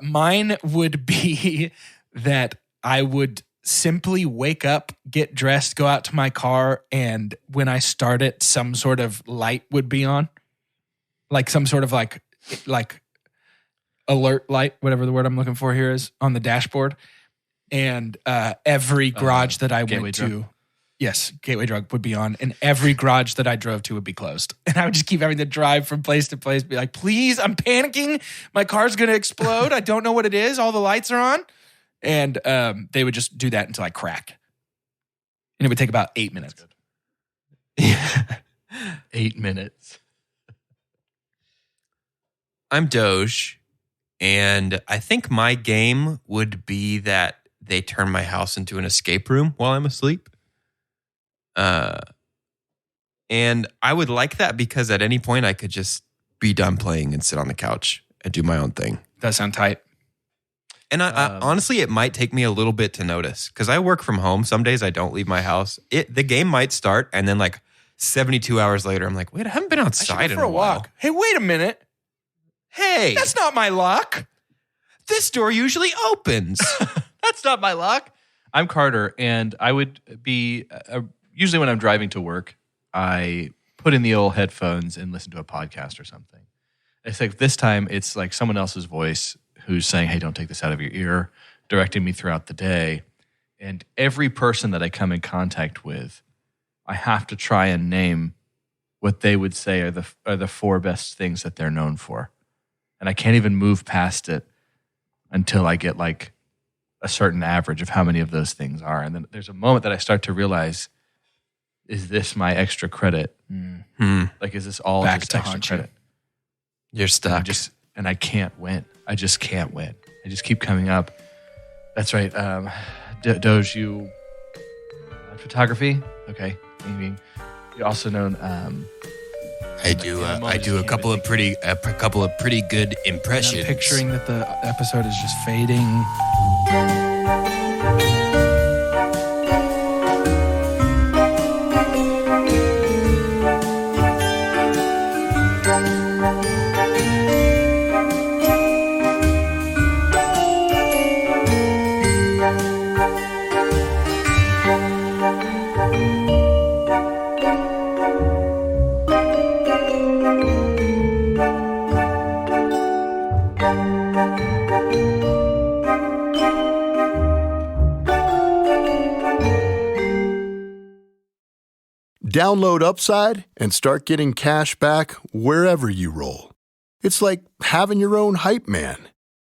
Mine would be that I would simply wake up, get dressed, go out to my car, and when I start it, some sort of light would be on. Like some sort of like alert light, whatever the word I'm looking for here is, on the dashboard. And every garage that I gateway went drug? to, yes, gateway drug would be on, and every garage that I drove to would be closed. And I would just keep having to drive from place to place, be like, please, I'm panicking. My car's going to explode. I don't know what it is. All the lights are on. And they would just do that until I cracked. And it would take about 8 minutes. 8 minutes. I'm Doge, and I think my game would be that they turn my house into an escape room while I'm asleep. And I would like that because at any point I could just be done playing and sit on the couch and do my own thing. Does sound tight. And I honestly, it might take me a little bit to notice because I work from home. Some days I don't leave my house. The game might start, and then like 72 hours later, I'm like, wait, I haven't been I outside should in go for a while. walk. Hey, wait a minute. Hey, That's not my lock. this door usually opens. That's not my luck. I'm Carter, and I would be usually when I'm driving to work, I put in the old headphones and listen to a podcast or something. It's like this time, it's like someone else's voice who's saying, "Hey, don't take this out of your ear," directing me throughout the day. And every person that I come in contact with, I have to try and name what they would say are the four best things that they're known for, and I can't even move past it until I get like a certain average of how many of those things are. And then there's a moment that I start to realize, is this my extra credit? Like, is this all Back just to extra haunt you. credit? You're stuck. And I can't win. I just can't win. I just keep coming up. That's right. Doge, you photography? Okay. You're also known. I do a couple of pretty good And impressions. I'm picturing that the episode is just fading. Download Upside and start getting cash back wherever you roll. It's like having your own hype man.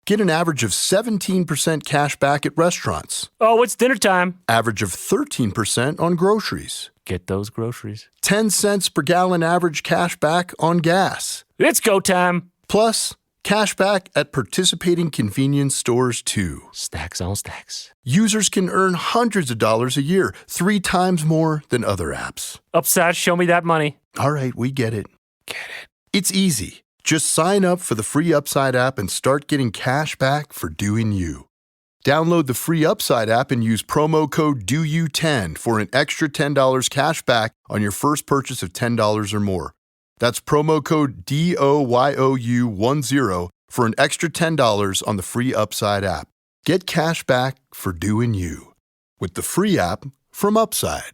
Get an average of 17% cash back at restaurants. Oh, it's dinner time. Average of 13% on groceries. Get those groceries. 10 cents per gallon average cash back on gas. It's go time. Plus, cash back at participating convenience stores too. Stacks on stacks. Users can earn hundreds of dollars a year, 3 times more than other apps. Upside, show me that money. All right, we get it. It's easy. Just sign up for the free Upside app and start getting cash back for doing you. Download the free Upside app and use promo code DOYOU10 for an extra $10 cash back on your first purchase of $10 or more. That's promo code DOYOU10 for an extra $10 on the free Upside app. Get cash back for doing you with the free app from Upside.